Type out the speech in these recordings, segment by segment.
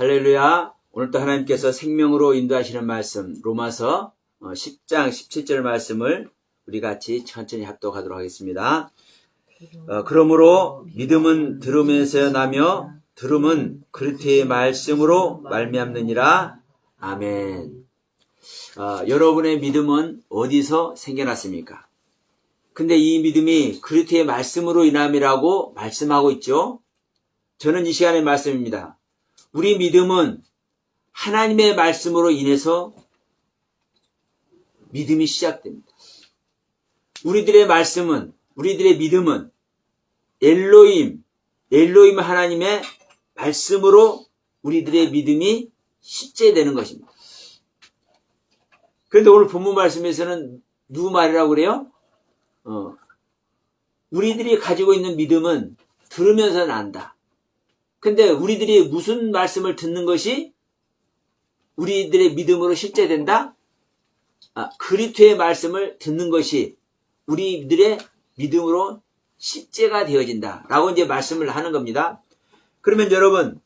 할렐루야. 오늘도 하나님께서 생명으로 인도하시는 말씀 로마서 10장 17절 말씀을 우리 같이 천천히 합독하도록 하겠습니다. 그러므로 믿음은 들으면서 나며 들음은 그리스도의 말씀으로 말미암느니라. 아멘. 여러분의 믿음은 어디서 생겨났습니까? 근데 이 믿음이 그리스도의 말씀으로 인함이라고 말씀하고 있죠. 저는 이 시간의 말씀입니다. 우리 믿음은 하나님의 말씀으로 인해서 믿음이 시작됩니다. 우리들의 믿음은 엘로힘 하나님의 말씀으로 우리들의 믿음이 실제되는 것입니다. 그런데 오늘 본문 말씀에서는 누구 말이라고 그래요? 우리들이 가지고 있는 믿음은 들으면서 난다. 근데 우리들이 무슨 말씀을 듣는 것이 우리들의 믿음으로 실제된다? 그리스도의 말씀을 듣는 것이 우리들의 믿음으로 실제가 되어진다. 라고 이제 말씀을 하는 겁니다. 그러면 여러분,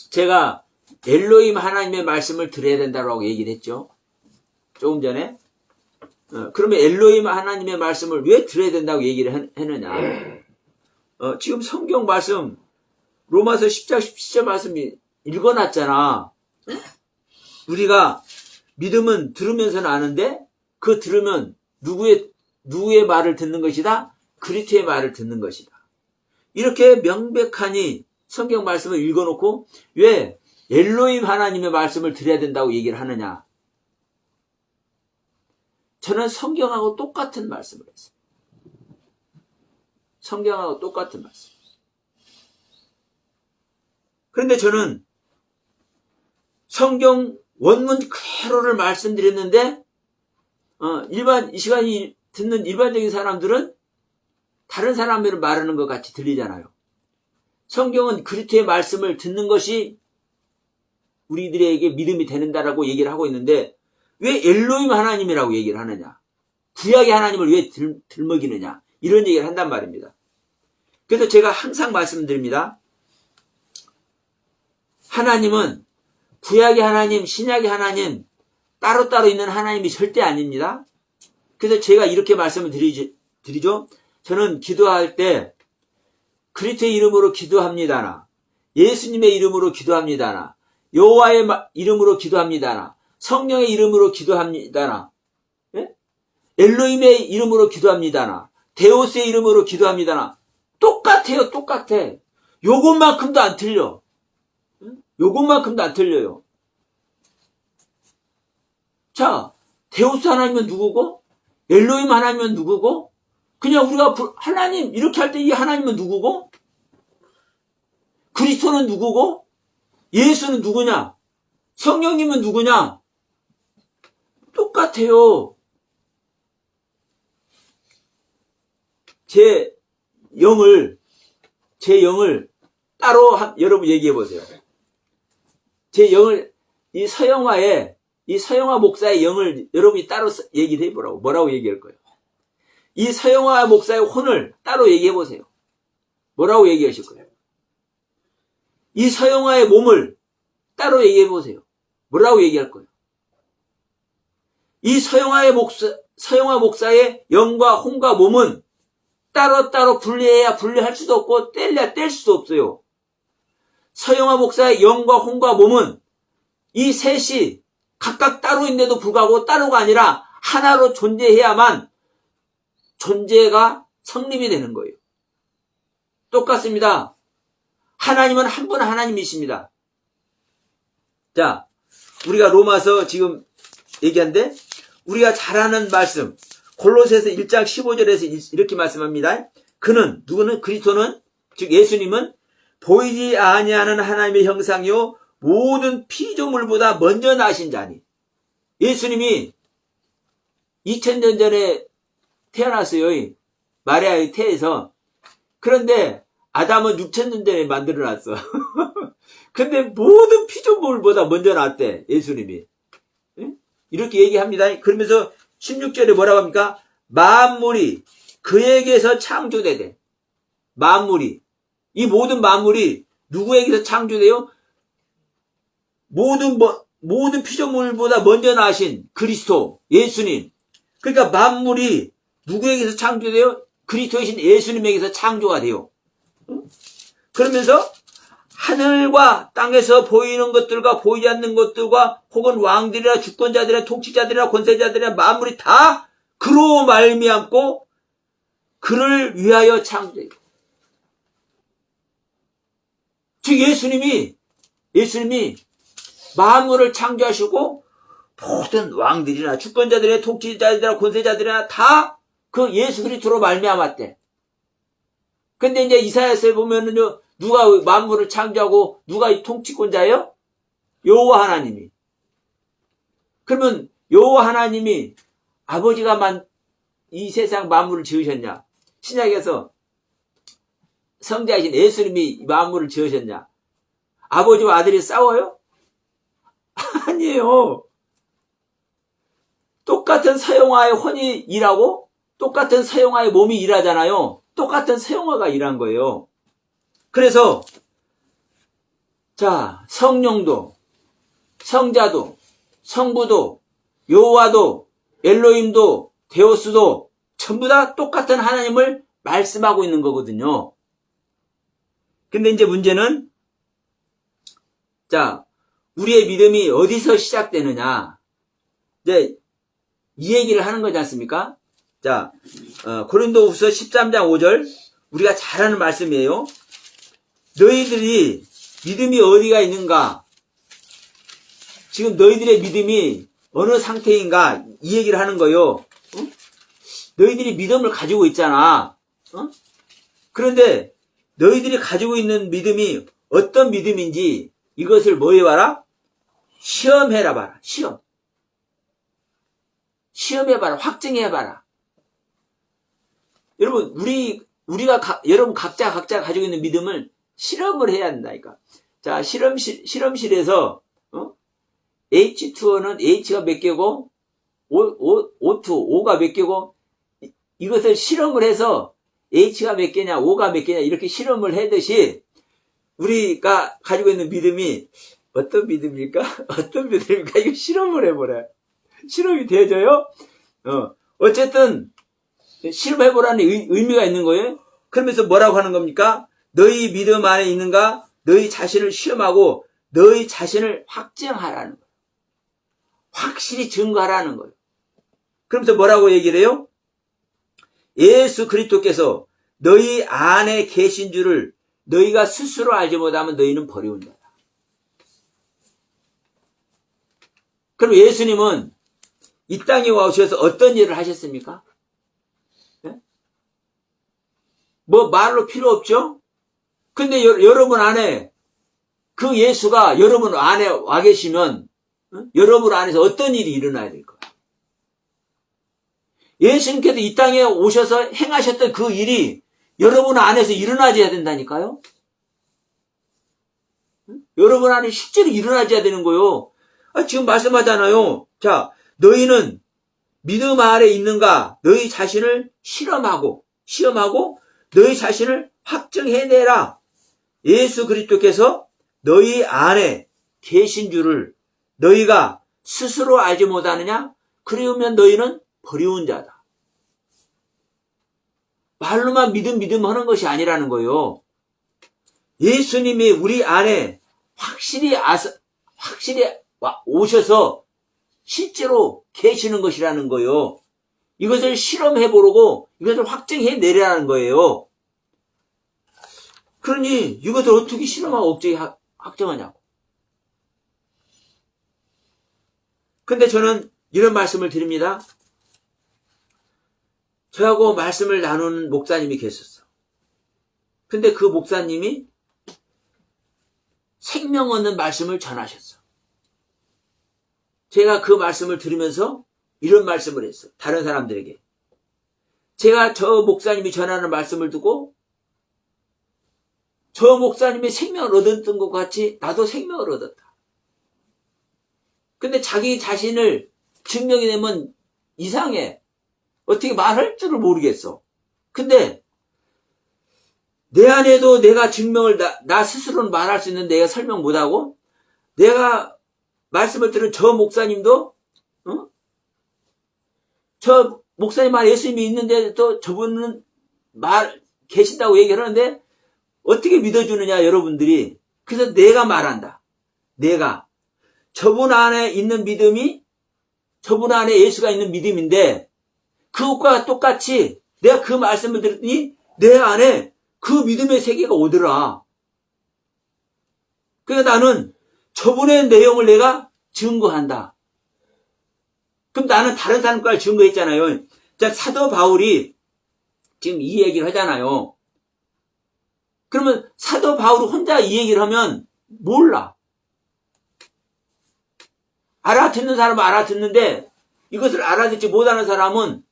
제가 엘로힘 하나님의 말씀을 들어야 된다고 얘기를 했죠. 조금 전에. 그러면 엘로힘 하나님의 말씀을 왜 들어야 된다고 얘기를 했느냐. 지금 성경 말씀, 로마서 10장 17절 말씀이 읽어놨잖아. 우리가 믿음은 들으면서는 아는데 그 들으면 누구의 말을 듣는 것이다? 그리스도의 말을 듣는 것이다. 이렇게 명백하니 성경 말씀을 읽어놓고 왜 엘로힘 하나님의 말씀을 들어야 된다고 얘기를 하느냐? 저는 성경하고 똑같은 말씀을 했어요. 성경하고 똑같은 말씀. 그런데 저는 성경 원문 그대로를 말씀드렸는데 이 시간이 듣는 일반적인 사람들은 다른 사람들을 말하는 것 같이 들리잖아요. 성경은 그리스도의 말씀을 듣는 것이 우리들에게 믿음이 되는다라고 얘기를 하고 있는데 왜 엘로힘 하나님이라고 얘기를 하느냐? 구약의 하나님을 왜 들먹이느냐? 이런 얘기를 한단 말입니다. 그래서 제가 항상 말씀드립니다. 하나님은 구약의 하나님, 신약의 하나님 따로따로 있는 하나님이 절대 아닙니다. 그래서 제가 이렇게 말씀을 드리죠. 저는 기도할 때 그리스도의 이름으로 기도합니다나, 예수님의 이름으로 기도합니다나, 여호와의 이름으로 기도합니다나, 성령의 이름으로 기도합니다나, 예? 엘로힘의 이름으로 기도합니다나, 데오스의 이름으로 기도합니다나. 똑같아요. 똑같아. 요것만큼도 안 틀려. 요것만큼도 안 틀려요. 자, 데우스 하나님은 누구고? 엘로힘 하나님은 누구고? 그냥 우리가 하나님 이렇게 할 때 이 하나님은 누구고? 그리스도는 누구고? 예수는 누구냐? 성령님은 누구냐? 똑같아요. 제 영을 따로 여러분 얘기해 보세요. 제 영을 이 서영화 목사의 영을 여러분이 따로 얘기를 해보라고. 뭐라고 얘기할 거예요? 이 서영화 목사의 혼을 따로 얘기해 보세요. 뭐라고 얘기하실 거예요? 이 서영화의 몸을 따로 얘기해 보세요. 뭐라고 얘기할 거예요? 이 서영화 목사의 영과 혼과 몸은 따로따로 분리해야 분리할 수도 없고 뗄래야 뗄 수도 없어요. 서영화 목사의 영과 혼과 몸은 이 셋이 각각 따로인데도 불구하고 따로가 아니라 하나로 존재해야만 존재가 성립이 되는 거예요. 똑같습니다. 하나님은 한 분 하나님이십니다. 자, 우리가 로마서 지금 얘기한데 우리가 잘 아는 말씀 골로새서 1장 15절에서 이렇게 말씀합니다. 누구는 그리스도는 즉 예수님은 보이지 아니하는 하나님의 형상이요 모든 피조물보다 먼저 나신 자니. 예수님이 2000년 전에 태어났어요. 마리아의 태에서. 그런데 아담은 6000년 전에 만들어놨어. 근데 모든 피조물보다 먼저 났대. 예수님이. 이렇게 얘기합니다. 그러면서 16절에 뭐라고 합니까? 만물이 그에게서 창조되되. 만물이. 이 모든 만물이 누구에게서 창조돼요? 모든 피조물보다 먼저 나신 그리스도, 예수님. 그러니까 만물이 누구에게서 창조돼요? 그리스도이신 예수님에게서 창조가 돼요. 그러면서 하늘과 땅에서 보이는 것들과 보이지 않는 것들과 혹은 왕들이나 주권자들이나 통치자들이나 권세자들이나 만물이 다 그로 말미암고 그를 위하여 창조해요. 즉 예수님이 만물을 창조하시고 모든 왕들이나 주권자들이나 통치자들이나 권세자들이나 다 그 예수 그리스도로 말미암았대. 근데 이제 이사야서에 보면은요, 누가 만물을 창조하고 누가 이 통치권자예요? 여호와 하나님이. 그러면 여호와 하나님이 아버지가 이 세상 만물을 지으셨냐? 신약에서 성자이신 예수님이 만물을 지으셨냐? 아버지와 아들이 싸워요? 아니에요. 똑같은 서영화의 혼이 일하고 똑같은 서영화의 몸이 일하잖아요. 똑같은 서영화가 일한 거예요. 그래서 자, 성령도 성자도 성부도 여호와도 엘로힘도 데오스도 전부 다 똑같은 하나님을 말씀하고 있는 거거든요. 근데 이제 문제는 자, 우리의 믿음이 어디서 시작되느냐? 이제 이 얘기를 하는 거지 않습니까? 자, 고린도후서 13장 5절 우리가 잘 아는 말씀이에요. 너희들이 믿음이 어디가 있는가? 지금 너희들의 믿음이 어느 상태인가? 이 얘기를 하는 거예요. 너희들이 믿음을 가지고 있잖아. 그런데 너희들이 가지고 있는 믿음이 어떤 믿음인지 이것을 뭐 해봐라? 시험해라 봐라. 시험해봐라. 확증해봐라. 여러분, 여러분 각자 가지고 있는 믿음을 실험을 해야 한다니까. 자, 실험실에서, H2O는 H가 몇 개고, O가 몇 개고, 이것을 실험을 해서 H가 몇 개냐, O가 몇 개냐, 이렇게 실험을 하듯이, 우리가 가지고 있는 믿음이 어떤 믿음입니까? 이거 실험을 해보래. 실험이 되어져요? 어쨌든, 실험해보라는 의미가 있는 거예요. 그러면서 뭐라고 하는 겁니까? 너희 믿음 안에 있는가? 너희 자신을 시험하고 너희 자신을 확증하라는 거예요. 확실히 증거하라는 거예요. 그러면서 뭐라고 얘기를 해요? 예수 그리스도께서 너희 안에 계신 줄을 너희가 스스로 알지 못하면 너희는 버리운 자다. 그럼 예수님은 이 땅에 오셔서 어떤 일을 하셨습니까? 뭐 말로 필요 없죠? 근데 여러분 안에 그 예수가 여러분 안에 와 계시면 여러분 안에서 어떤 일이 일어나야 될 거예요? 예수님께서 이 땅에 오셔서 행하셨던 그 일이 여러분 안에서 일어나줘야 된다니까요? 여러분 안에 실제로 일어나줘야 되는 거예요. 지금 말씀하잖아요. 자, 너희는 믿음 아래 있는가? 너희 자신을 시험하고 너희 자신을 확증해내라. 예수 그리스도께서 너희 안에 계신 줄을 너희가 스스로 알지 못하느냐? 그러면 너희는 버리운 자다. 말로만 믿음 하는 것이 아니라는 거예요. 예수님이 우리 안에 확실히 오셔서 실제로 계시는 것이라는 거예요. 이것을 실험해보고 이것을 확증해내라는 거예요. 그러니 이것을 어떻게 실험하고 어떻게 확정하냐고. 근데 저는 이런 말씀을 드립니다. 저하고 말씀을 나누는 목사님이 계셨어. 근데 그 목사님이 생명 얻는 말씀을 전하셨어. 제가 그 말씀을 들으면서 이런 말씀을 했어. 다른 사람들에게. 제가 저 목사님이 전하는 말씀을 듣고 저 목사님이 생명을 얻었던 것 같이 나도 생명을 얻었다. 근데 자기 자신을 증명이 되면 이상해. 어떻게 말할 줄을 모르겠어. 근데 내 안에도 내가 증명을 나 스스로는 말할 수 있는데 내가 설명 못하고 내가 말씀을 들은 저 목사님도 저 목사님 말 예수님이 있는데 또 저분은 계신다고 얘기를 하는데 어떻게 믿어주느냐 여러분들이. 그래서 내가 말한다. 내가 저분 안에 있는 믿음이 저분 안에 예수가 있는 믿음인데 그것과 똑같이 내가 그 말씀을 들었더니 내 안에 그 믿음의 세계가 오더라. 그러니까 나는 저분의 내용을 내가 증거한다. 그럼 나는 다른 사람까지 증거했잖아요. 자, 사도 바울이 지금 이 얘기를 하잖아요. 그러면 사도 바울이 혼자 이 얘기를 하면 몰라. 알아듣는 사람은 알아듣는데 이것을 알아듣지 못하는 사람은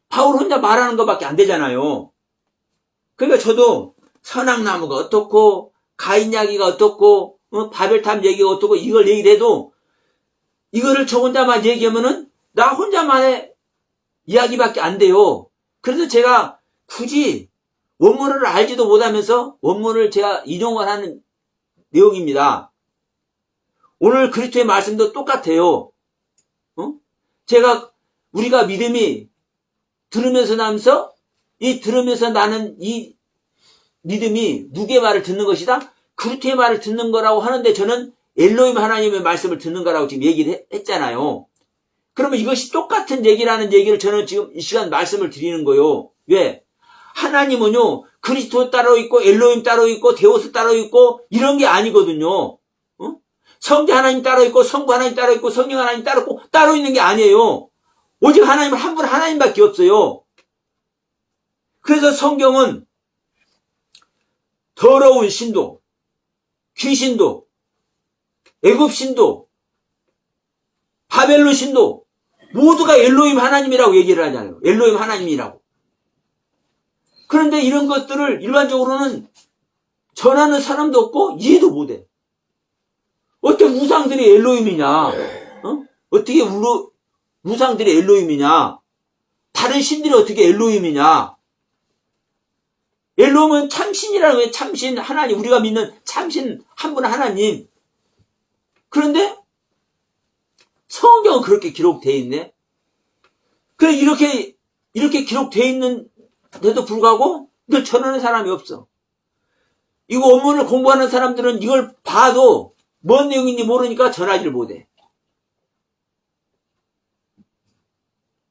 바울 혼자 말하는 것밖에 안 되잖아요. 그러니까 저도 선악나무가 어떻고 가인 이야기가 어떻고 바벨탑 얘기가 어떻고 이걸 얘기를 해도 이거를 저 혼자만 얘기하면은 나 혼자만의 이야기밖에 안 돼요. 그래서 제가 굳이 원문을 알지도 못하면서 원문을 제가 인용을 하는 내용입니다. 오늘 그리스도의 말씀도 똑같아요. 우리가 믿음이 들으면서 나면서 들으면서 나는 이 믿음이 누구의 말을 듣는 것이다? 그리스도의 말을 듣는 거라고 하는데 저는 엘로힘 하나님의 말씀을 듣는 거라고 지금 얘기를 했잖아요. 그러면 이것이 똑같은 얘기라는 얘기를 저는 지금 이 시간 말씀을 드리는 거예요. 왜? 하나님은요, 그리스도 따로 있고, 엘로힘 따로 있고, 데오스 따로 있고, 이런 게 아니거든요. 성자 하나님 따로 있고, 성부 하나님 따로 있고, 성령 하나님 따로 있고, 따로 있는 게 아니에요. 오직 하나님은 한 분 하나님밖에 없어요. 그래서 성경은 더러운 신도, 귀신도, 애굽 신도, 바벨론 신도 모두가 엘로힘 하나님이라고 얘기를 하잖아요. 엘로힘 하나님이라고. 그런데 이런 것들을 일반적으로는 전하는 사람도 없고 이해도 못해. 어떻게 우상들이 엘로힘이냐? 어떻게 우상들이 엘로힘이냐? 다른 신들이 어떻게 엘로힘이냐? 엘로힘은 참신이라는 거예요. 참신 하나님, 우리가 믿는 참신 한 분 하나님. 그런데 성경은 그렇게 기록되어 있네. 그래 이렇게 기록되어 있는데도 불구하고 이걸 전하는 사람이 없어. 이거 원문을 공부하는 사람들은 이걸 봐도 뭔 내용인지 모르니까 전하지를 못해.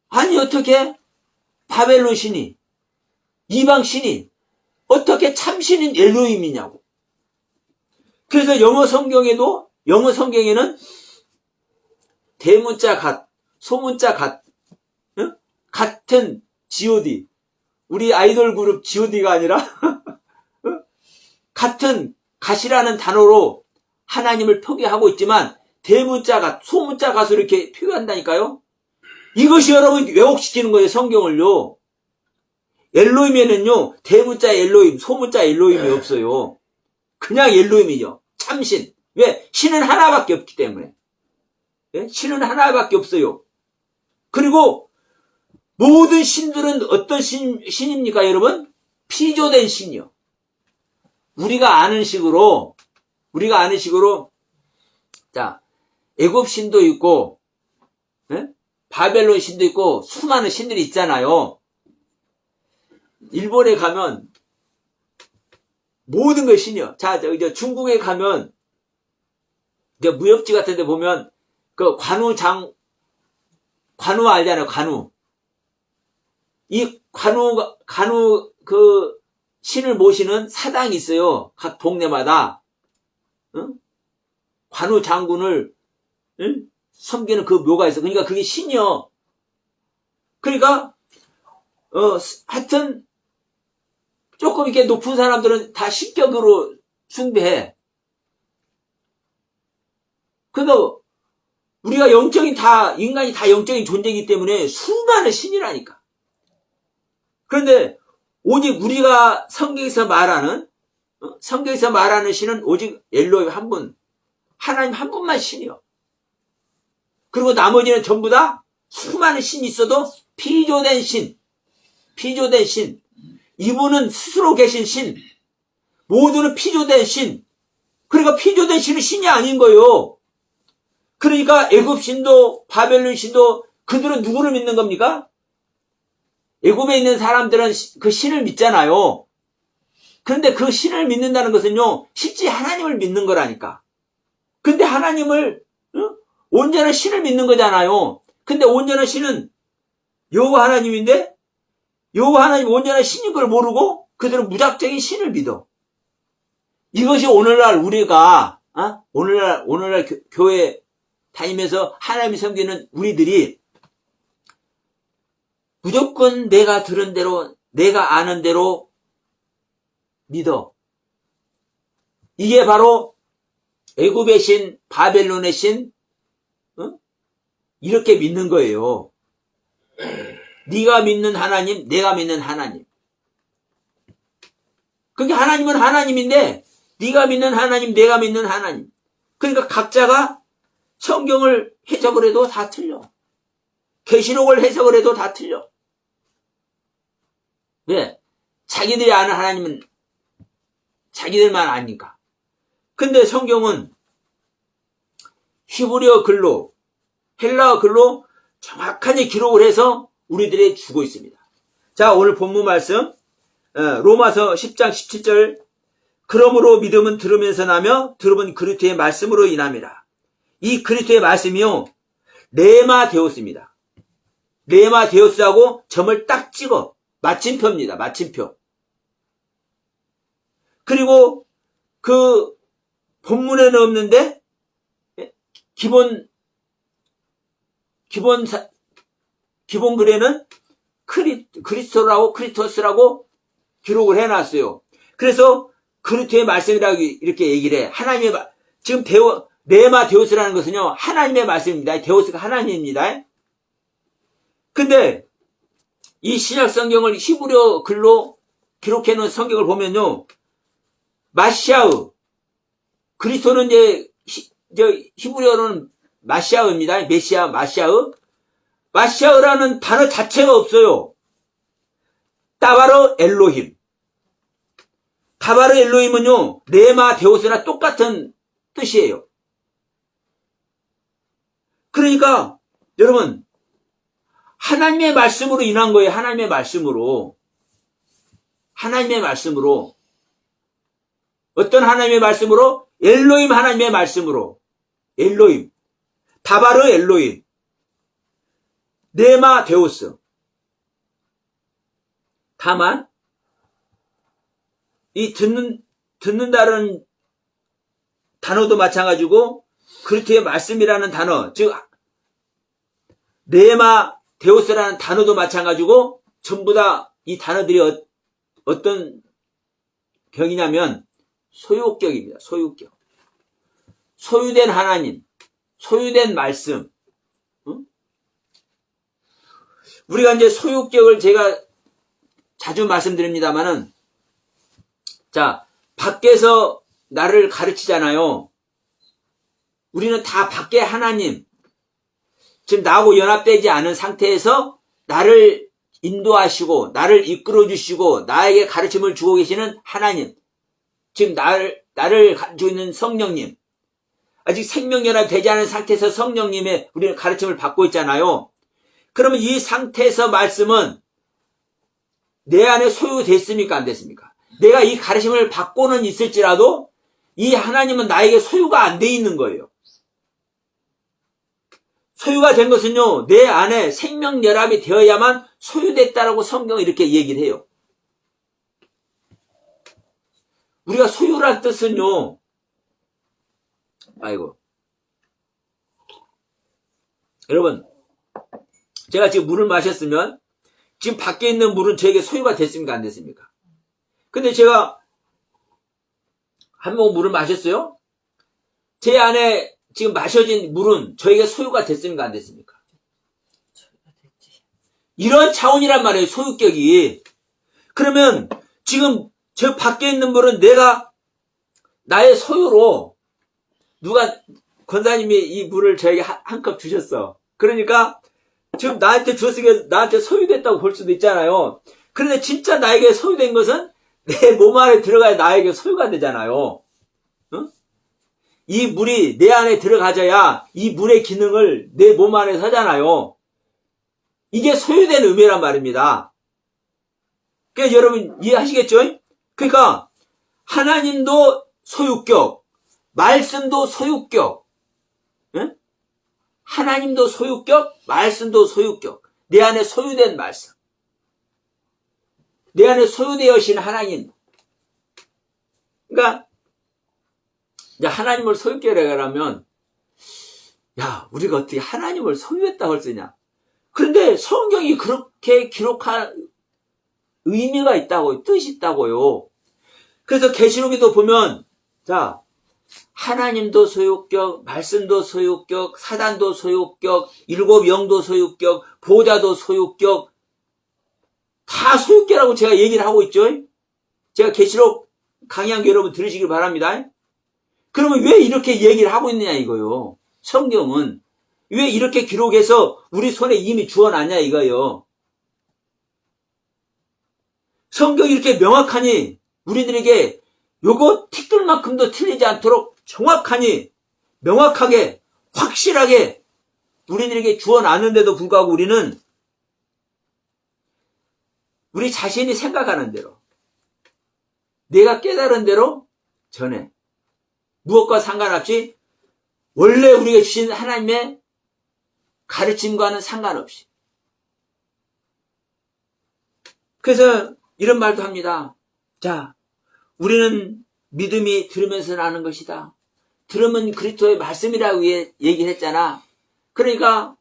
아니 어떻게 바벨론 신이 이방 신이 어떻게 참신인 엘로힘이냐고. 그래서 영어 성경에는 대문자 갓, 소문자 갓, 같은 G.O.D. 우리 아이돌 그룹 G.O.D가 아니라 같은 갓이라는 단어로 하나님을 표기하고 있지만 대문자 갓, 소문자 갓으로 이렇게 표기한다니까요. 이것이 여러분 왜곡시키는 거예요. 성경을요. 엘로힘에는요 대문자 엘로힘, 소문자 엘로힘이 없어요. 그냥 엘로힘이죠. 참신. 왜? 신은 하나밖에 없기 때문에. 예? 신은 하나밖에 없어요. 그리고 모든 신들은 어떤 신입니까 여러분? 피조된 신이요. 우리가 아는 식으로 자 애굽 신도 있고 예? 바벨론 신도 있고 수많은 신들이 있잖아요. 일본에 가면 모든 걸 신이요. 자, 저 중국에 가면 무협지 같은 데 보면 그 관우 알잖아요. 관우. 이 관우 그 신을 모시는 사당이 있어요. 각 동네마다. 응? 관우 장군을 응? 섬기는 그 묘가 있어. 그러니까 그게 신이요. 그러니까 하여튼 조금 이렇게 높은 사람들은 다 신격으로 숭배해. 그래도 우리가 인간이 다 영적인 존재이기 때문에 수많은 신이라니까. 그런데 오직 우리가 성경에서 말하는 신은 오직 엘로힘 한 분, 하나님 한 분만 신이요. 그리고 나머지는 전부 다 수많은 신이 있어도 피조된 신. 이분은 스스로 계신 신. 모두는 피조된 신. 그러니까 피조된 신은 신이 아닌 거예요. 그러니까 애굽 신도 바벨론 신도 그들은 누구를 믿는 겁니까? 애굽에 있는 사람들은 그 신을 믿잖아요. 그런데 그 신을 믿는다는 것은요, 실제 하나님을 믿는 거라니까. 근데 하나님을, 온전한 신을 믿는 거잖아요. 근데 온전한 신은 여호와 하나님인데, 여호와 하나님 온전한 신인 걸 모르고 그들은 무작정인 신을 믿어. 이것이 오늘날 우리가, 오늘날 교회 다니면서 하나님을 섬기는 우리들이 무조건 내가 들은 대로, 내가 아는 대로 믿어. 이게 바로 애굽의 신, 바벨론의 신, 이렇게 믿는 거예요. 네가 믿는 하나님, 내가 믿는 하나님. 그게 하나님은 하나님인데 네가 믿는 하나님, 내가 믿는 하나님. 그러니까 각자가 성경을 해석을 해도 다 틀려. 계시록을 해석을 해도 다 틀려. 왜? 자기들이 아는 하나님은 자기들만 아니까. 근데 성경은 히브리어 글로, 헬라어 글로 정확하게 기록을 해서 우리들에게 주고 있습니다. 자, 오늘 본문 말씀 로마서 10장 17절, 그러므로 믿음은 들으면서 나며 들음은 그리스도의 말씀으로 인함이라. 이 그리스도의 말씀이요, 레마 데오스입니다. 레마 데오스하고 점을 딱 찍어. 마침표입니다. 마침표. 그리고 그 본문에는 없는데 기본 글에는 크리스토스라고 기록을 해놨어요. 그래서 그리스도의 말씀이라고 이렇게 얘기를 해. 하나님의 지금 레마 데오스라는 것은요, 하나님의 말씀입니다. 데오스가 하나님입니다. 근데 이 신약 성경을 히브리어 글로 기록해 놓은 성경을 보면요, 마시아흐, 그리스도는 이제 히브리어로는 마시아흐입니다. 메시아, 마시아흐. 마시아흐라는 단어 자체가 없어요. 따바르 엘로힘. 따바르 엘로힘은요, 레마 데오스나 똑같은 뜻이에요. 그러니까 여러분, 하나님의 말씀으로 인한 거예요. 하나님의 말씀으로. 하나님의 말씀으로. 어떤 하나님의 말씀으로? 엘로힘 하나님의 말씀으로. 엘로힘. 다바르 엘로힘. 레마 데오스. 다만 이 듣는다는 단어도 마찬가지고 그리스도의 말씀이라는 단어, 즉 레마 데오스라는 단어도 마찬가지고 전부 다 이 단어들이 어떤 격이냐면 소유격입니다. 소유격. 소유된 하나님, 소유된 말씀. 우리가 이제 소유격을 제가 자주 말씀드립니다만은, 자, 밖에서 나를 가르치잖아요. 우리는 다 밖에 하나님, 지금 나하고 연합되지 않은 상태에서 나를 인도하시고 나를 이끌어 주시고 나에게 가르침을 주고 계시는 하나님, 지금 나를 가지고 있는 성령님, 아직 생명연합이 되지 않은 상태에서 성령님의 우리는 가르침을 받고 있잖아요. 그러면 이 상태에서 말씀은 내 안에 소유됐습니까? 안 됐습니까? 내가 이 가르침을 받고는 있을지라도 이 하나님은 나에게 소유가 안 돼 있는 거예요. 소유가 된 것은요, 내 안에 생명연합이 되어야만 소유됐다라고 성경은 이렇게 얘기를 해요. 우리가 소유란 뜻은요, 아이고. 여러분, 제가 지금 물을 마셨으면 지금 밖에 있는 물은 저에게 소유가 됐습니까? 안 됐습니까? 근데 제가 한 모금 물을 마셨어요? 제 안에 지금 마셔진 물은 저에게 소유가 됐습니까? 안 됐습니까? 이런 차원이란 말이에요. 소유격이. 그러면 지금 저 밖에 있는 물은 내가 나의 소유로, 누가 권사님이 이 물을 저에게 한 컵 주셨어. 그러니까 지금 나한테 줬으니까 나한테 소유됐다고 볼 수도 있잖아요. 그런데 진짜 나에게 소유된 것은 내 몸 안에 들어가야 나에게 소유가 되잖아요. 응? 이 물이 내 안에 들어가져야 이 물의 기능을 내 몸 안에 하잖아요. 이게 소유된 의미란 말입니다. 그러니까 여러분 이해하시겠죠? 그러니까 하나님도 소유격, 말씀도 소유격, 응? 하나님도 소유격, 말씀도 소유격. 내 안에 소유된 말씀. 내 안에 소유되어진 하나님. 그러니까 이제 하나님을 소유격이라면 야, 우리가 어떻게 하나님을 소유했다고 할 수 있냐? 그런데 성경이 그렇게 기록한 의미가 있다고, 뜻이 있다고요. 그래서 계시록에도 보면, 자, 하나님도 소유격, 말씀도 소유격, 사단도 소유격, 일곱 영도 소유격, 보좌도 소유격, 다 소유격이라고 제가 얘기를 하고 있죠. 제가 계시록 강의한 거 여러분 들으시길 바랍니다. 그러면 왜 이렇게 얘기를 하고 있느냐 이거요. 성경은 왜 이렇게 기록해서 우리 손에 이미 주어놨냐 이거요. 성경이 이렇게 명확하니 우리들에게 요거 티끌만큼도 틀리지 않도록 정확하니 명확하게 확실하게 우리들에게 주어놨는데도 불구하고 우리는 우리 자신이 생각하는 대로 내가 깨달은 대로 전해 무엇과 상관없이 원래 우리가 주신 하나님의 가르침과는 상관없이 그래서 이런 말도 합니다. 자, 우리는 믿음이 들으면서 나는 것이다. 들으면 그리스도의 말씀이라고 얘기를 했잖아. 그러니까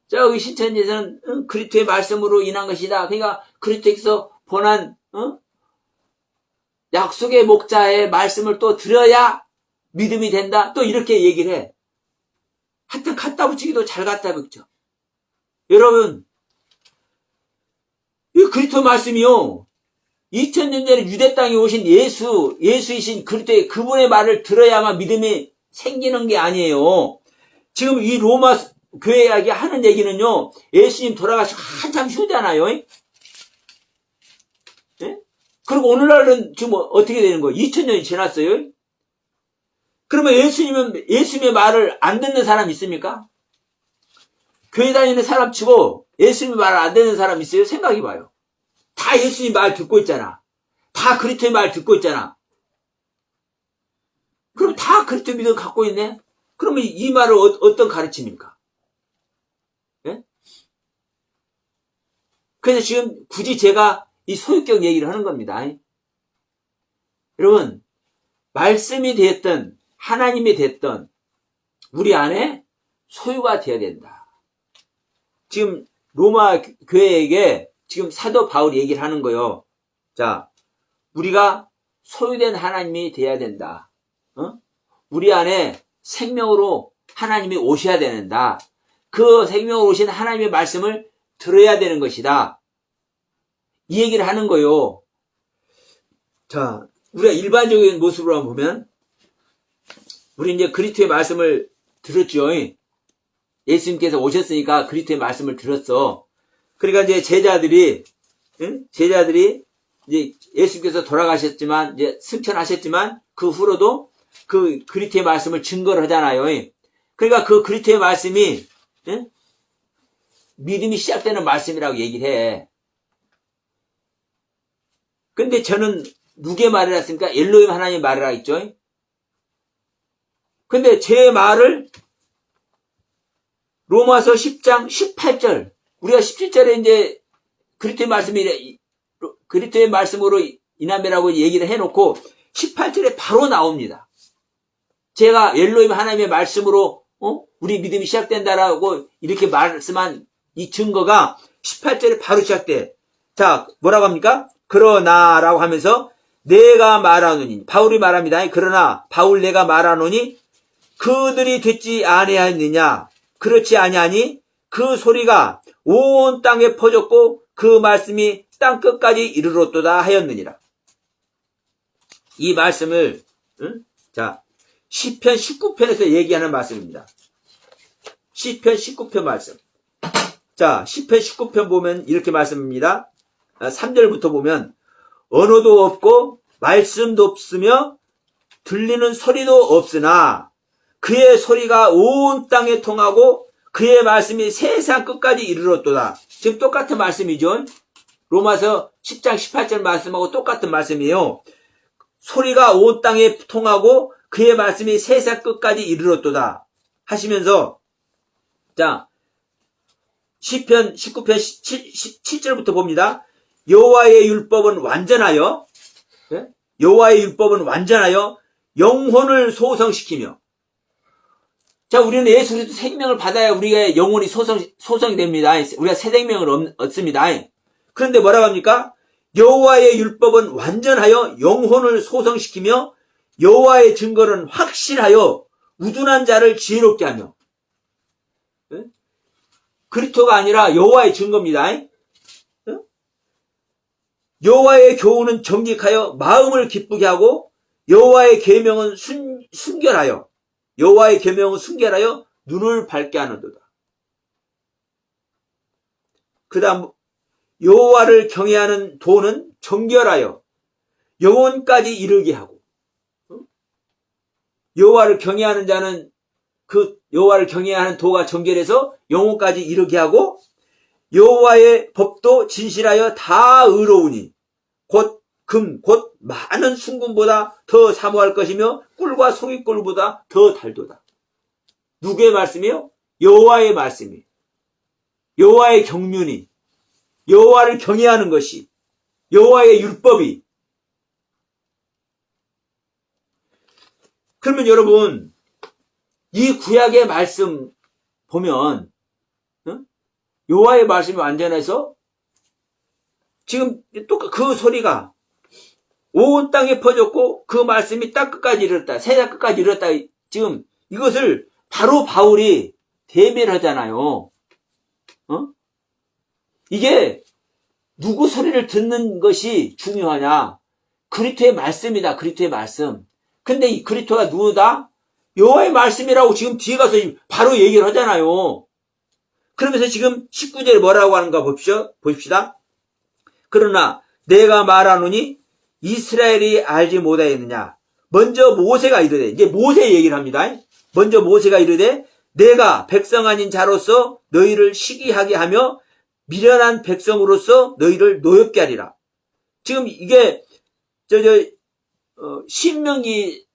저기 신천지에서는 그리스도의 말씀으로 인한 것이다. 그러니까 그리스도에서 본한 약속의 목자의 말씀을 또 들어야 믿음이 된다. 또 이렇게 얘기를 해. 하여튼 갖다 붙이기도 잘 갖다 붙죠. 여러분, 이 그리스도 말씀이요. 2000년 전에 유대 땅에 오신 예수이신 그리스도의 그분의 말을 들어야만 믿음이 생기는 게 아니에요. 지금 이 로마 교회 이야기 하는 얘기는요, 예수님 돌아가시고 한참 후잖아요. 예? 그리고 오늘날은 지금 어떻게 되는 거예요? 2000년이 지났어요. 그러면 예수님의 말을 안 듣는 사람 있습니까? 교회 다니는 사람 치고 예수님의 말을 안 듣는 사람 있어요? 생각해 봐요. 다 예수님 말 듣고 있잖아. 다 그리스도의 말 듣고 있잖아. 그럼 다 그리스도 믿음 갖고 있네? 그러면 이 말은 어떤 가르침입니까? 예? 그래서 지금 굳이 제가 이 소유격 얘기를 하는 겁니다. 여러분, 말씀이 됐든 하나님이 됐든 우리 안에 소유가 되어야 된다. 지금 로마 교회에게 지금 사도 바울이 얘기를 하는 거예요. 자, 우리가 소유된 하나님이 돼야 된다. 우리 안에 생명으로 하나님이 오셔야 된다. 그 생명으로 오신 하나님의 말씀을 들어야 되는 것이다. 이 얘기를 하는 거예요. 자, 우리가 일반적인 모습으로 보면 우리 이제 그리스도의 말씀을 들었죠. 예수님께서 오셨으니까 그리스도의 말씀을 들었어. 그러니까 이제 제자들이 이제 예수님께서 돌아가셨지만 이제 승천하셨지만 그 후로도 그 그리스도의 말씀을 증거를 하잖아요. 그러니까 그 그리스도의 말씀이 믿음이 시작되는 말씀이라고 얘기를 해. 근데 저는 누구의 말이라 했습니까? 엘로힘 하나님의 말이라 했죠. 근데 제 말을 로마서 10장 18절 우리가 17절에 이제 그리스도의 말씀으로 인함이라고 얘기를 해놓고 18절에 바로 나옵니다. 제가 엘로힘 하나님의 말씀으로 우리 믿음이 시작된다라고 이렇게 말씀한 이 증거가 18절에 바로 시작돼. 자, 뭐라고 합니까? 그러나라고 하면서 내가 말하노니 바울이 말합니다. 그러나 바울 내가 말하노니 그들이 듣지 아니하였느냐? 그렇지 아니하니 그 소리가 온 땅에 퍼졌고 그 말씀이 땅 끝까지 이르렀도다 하였느니라. 이 말씀을 자 시편 19편에서 얘기하는 말씀입니다. 시편 19편 말씀. 자, 시편 19편 보면 이렇게 말씀입니다. 3절부터 보면 언어도 없고 말씀도 없으며 들리는 소리도 없으나 그의 소리가 온 땅에 통하고 그의 말씀이 세상 끝까지 이르렀도다. 지금 똑같은 말씀이죠. 로마서 10장 18절 말씀하고 똑같은 말씀이에요. 소리가 온 땅에 통하고 그의 말씀이 세상 끝까지 이르렀도다 하시면서, 자, 시편 19편 7절부터 봅니다. 여호와의 율법은 완전하여, 여호와의 율법은 완전하여 영혼을 소성시키며. 자, 우리는 예수 그리스도 생명을 받아야 우리가 영혼이 소성이 됩니다. 우리가 새 생명을 얻습니다. 그런데 뭐라고 합니까? 여호와의 율법은 완전하여 영혼을 소성시키며 여호와의 증거는 확실하여 우둔한 자를 지혜롭게 하며. 그리스도가 아니라 여호와의 증거입니다. 여호와의 교훈은 정직하여 마음을 기쁘게 하고 여호와의 계명은 순결하여, 여호와의 계명은 순결하여 눈을 밝게 하는도다. 그 다음, 여호와를 경외하는 도는 정결하여 영혼까지 이르게 하고. 여호와를 경외하는 자는 그 여호와를 경외하는 도가 정결해서 영혼까지 이르게 하고, 여호와의 법도 진실하여 다 의로우니 곧 금, 곧 많은 순금보다 더 사모할 것이며 꿀과 송이꿀보다 더 달도다. 누구의 말씀이요? 여호와의 말씀이. 여호와의 경륜이, 여호와를 경외하는 것이, 여호와의 율법이. 그러면 여러분, 이 구약의 말씀 보면 여호와의 말씀이 완전해서 지금 또 그 소리가 온 땅에 퍼졌고 그 말씀이 땅 끝까지 이르렀다. 세상 끝까지 이르렀다. 지금 이것을 바로 바울이 대면하잖아요. 이게 누구 소리를 듣는 것이 중요하냐? 그리스도의 말씀이다. 그리스도의 말씀. 근데 이 그리스도가 누구다? 여호와의 말씀이라고 지금 뒤에 가서 바로 얘기를 하잖아요. 그러면서 지금 19절에 뭐라고 하는가 보십시다. 그러나 내가 말하노니 이스라엘이 알지 못하였느냐. 먼저 모세가 이르되, 이제 모세 얘기를 합니다. 먼저 모세가 이르되 내가 백성 아닌 자로서 너희를 시기하게 하며 미련한 백성으로서 너희를 노엽게 하리라. 지금 이게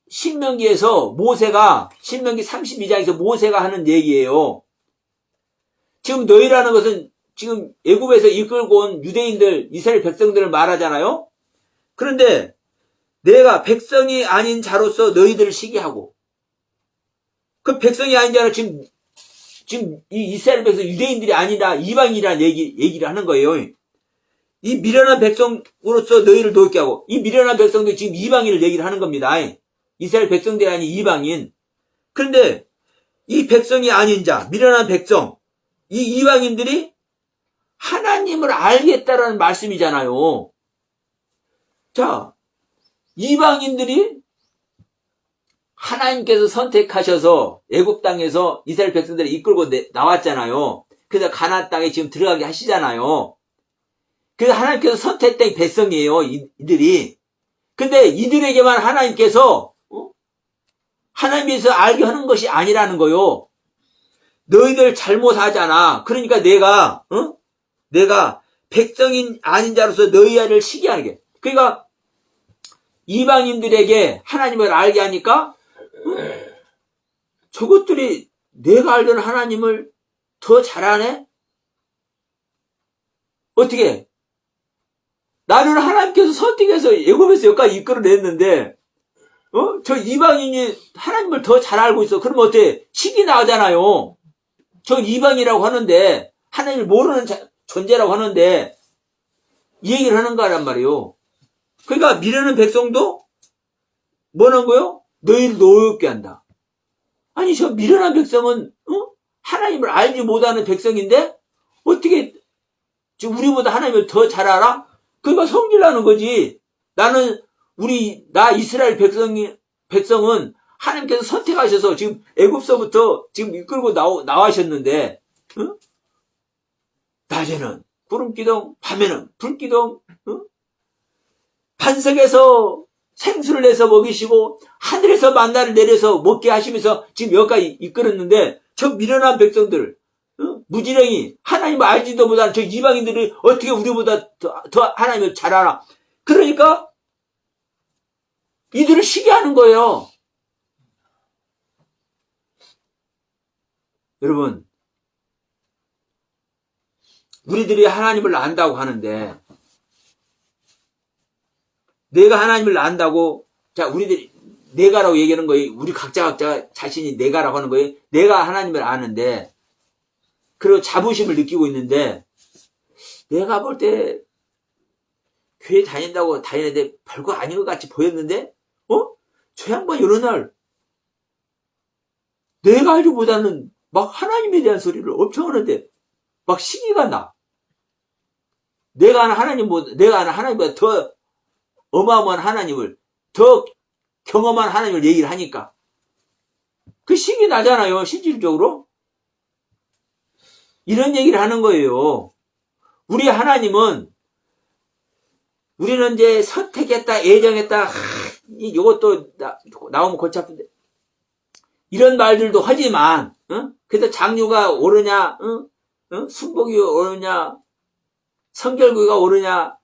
신명기에서 모세가, 신명기 32장에서 모세가 하는 얘기예요. 지금 너희라는 것은 지금 애굽에서 이끌고 온 유대인들, 이스라엘 백성들을 말하잖아요. 그런데 내가 백성이 아닌 자로서 너희들을 시기하고, 그 백성이 아닌 자는 지금 이 이스라엘 백성, 유대인들이 아니라 이방인이라는 얘기를 하는 거예요. 이 미련한 백성으로서 너희를 도롭게 하고, 이 미련한 백성들이 지금 이방인을 얘기를 하는 겁니다. 이스라엘 백성들이 아닌 이방인. 그런데 이 백성이 아닌 자, 미련한 백성, 이 이방인들이 하나님을 알겠다라는 말씀이잖아요. 자, 이방인들이 하나님께서 선택하셔서 애굽 땅에서 이스라엘 백성들을 이끌고 나왔잖아요. 그래서 가나안 땅에 지금 들어가게 하시잖아요. 그래서 하나님께서 선택된 백성이에요, 이들이. 근데 이들에게만 하나님께서 하나님께서 알게 하는 것이 아니라는 거요. 너희들 잘못하잖아. 그러니까 내가 백성인 아닌 자로서 너희를 시기하는 게. 그러니까 이방인들에게 하나님을 알게 하니까 저것들이 내가 알던 하나님을 더 잘하네? 어떻게? 나는 하나님께서 선택해서 애굽에서 여기까지 이끌어냈는데 저 이방인이 하나님을 더 잘 알고 있어. 그러면 어때? 식이 나잖아요. 저 이방이라고 하는데, 하나님을 모르는 존재라고 하는데 이 얘기를 하는 거란 말이에요. 그러니까 미련한 백성도 뭐라는 거요? 너희를 노엽게 한다. 아니, 저 미련한 백성은 하나님을 알지 못하는 백성인데 어떻게 우리보다 하나님을 더 잘 알아? 그러니까 성질나는 거지. 나 이스라엘 백성은 하나님께서 선택하셔서 지금 애굽서부터 지금 이끌고 나와셨는데, 낮에는 구름기둥, 밤에는 불기둥, 반석에서 생수를 내서 먹이시고 하늘에서 만나를 내려서 먹게 하시면서 지금 여기까지 이끌었는데 저 미련한 백성들, 무지랭이 하나님을 알지도 못하는 저 이방인들이 어떻게 우리보다 더 하나님을 잘 알아. 그러니까 이들을 시기하는 거예요. 여러분, 우리들이 하나님을 안다고 하는데, 내가 하나님을 안다고, 자, 우리들이 내가라고 얘기하는 거예요. 우리 각자 자신이 내가라고 하는 거예요. 내가 하나님을 아는데, 그리고 자부심을 느끼고 있는데, 내가 볼 때, 교회 다닌다고 다니는데 별거 아닌 것 같이 보였는데, 저 양반 여러 날, 내가 알기보다는 막 하나님에 대한 소리를 엄청 하는데, 막 시기가 나. 내가 아는 하나님보다 더 어마어마한 하나님을, 더 경험한 하나님을 얘기를 하니까. 그 시기 나잖아요, 실질적으로. 이런 얘기를 하는 거예요. 우리 하나님은, 우리는 이제 선택했다, 애정했다, 이것도 나오면 골치 아픈데. 이런 말들도 하지만, 그래서 장류가 오르냐, 순복이 오르냐, 성결구가 오르냐,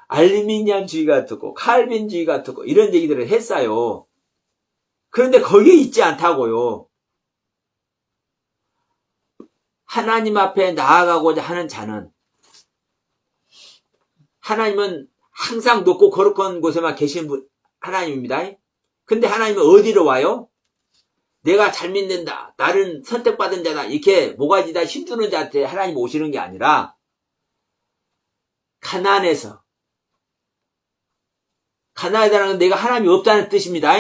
알미니안주의가 어떻고, 칼빈주의가 어떻고, 이런 얘기들을 했어요. 그런데 거기에 있지 않다고요. 하나님 앞에 나아가고자 하는 자는, 하나님은 항상 높고 거룩한 곳에만 계신 분, 하나님입니다. 근데 하나님은 어디로 와요? 내가 잘 믿는다, 나는 선택받은 자다, 이렇게 모가지다 힘주는 자한테 하나님 오시는 게 아니라, 가난해서, 가난하다는 건 내가 하나님이 없다는 뜻입니다.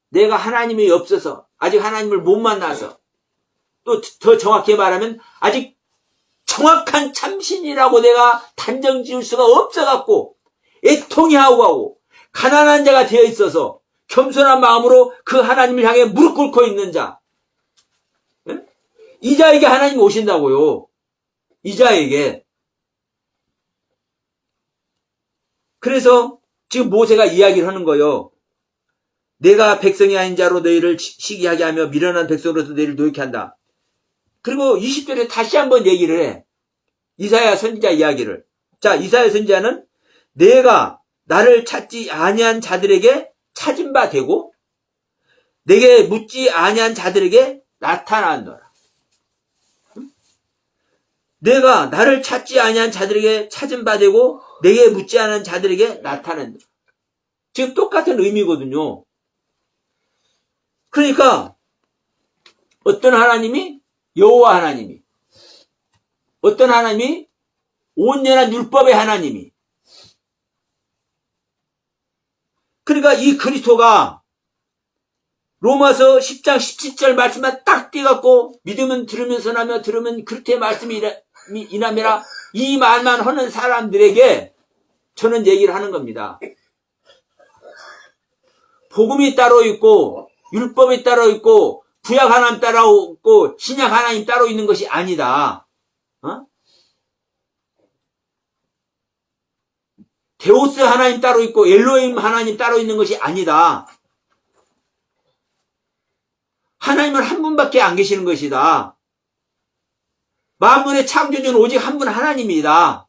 내가 하나님이 없어서, 아직 하나님을 못 만나서, 또 더 정확히 말하면 아직 정확한 참신이라고 내가 단정 지을 수가 없어갖고 애통이 하고 가난한 자가 되어 있어서 겸손한 마음으로 그 하나님을 향해 무릎 꿇고 있는 자, 이 자에게 하나님이 오신다고요. 이 자에게. 그래서 지금 모세가 이야기를 하는 거예요. 내가 백성이 아닌 자로 너희를 시기하게 하며 미련한 백성으로서 너희를 노역케 한다. 그리고 20절에 다시 한번 얘기를 해. 이사야 선지자 이야기를. 자, 이사야 선지자는 내가 나를 찾지 아니한 자들에게 찾은 바 되고 내게 묻지 아니한 자들에게 나타난노라. 내가 나를 찾지 아니한 자들에게 찾은 바 되고 내게 묻지 않은 자들에게 나타난다. 지금 똑같은 의미거든요. 그러니까 어떤 하나님이? 여호와 하나님이. 어떤 하나님이? 온전한 율법의 하나님이. 그러니까 이 그리스도가 로마서 10장 17절 말씀만 딱 띄갖고 믿으면 들으면서 나며 들으면 그리스도의 말씀이 이남이라 이 말만 하는 사람들에게 저는 얘기를 하는 겁니다. 복음이 따로 있고 율법이 따로 있고 구약 하나님 따로 있고 신약 하나님 따로 있는 것이 아니다. 데오스 하나님 따로 있고 엘로힘 하나님 따로 있는 것이 아니다. 하나님은 한 분밖에 안 계시는 것이다. 만물의 창조주는 오직 한 분 하나님이다.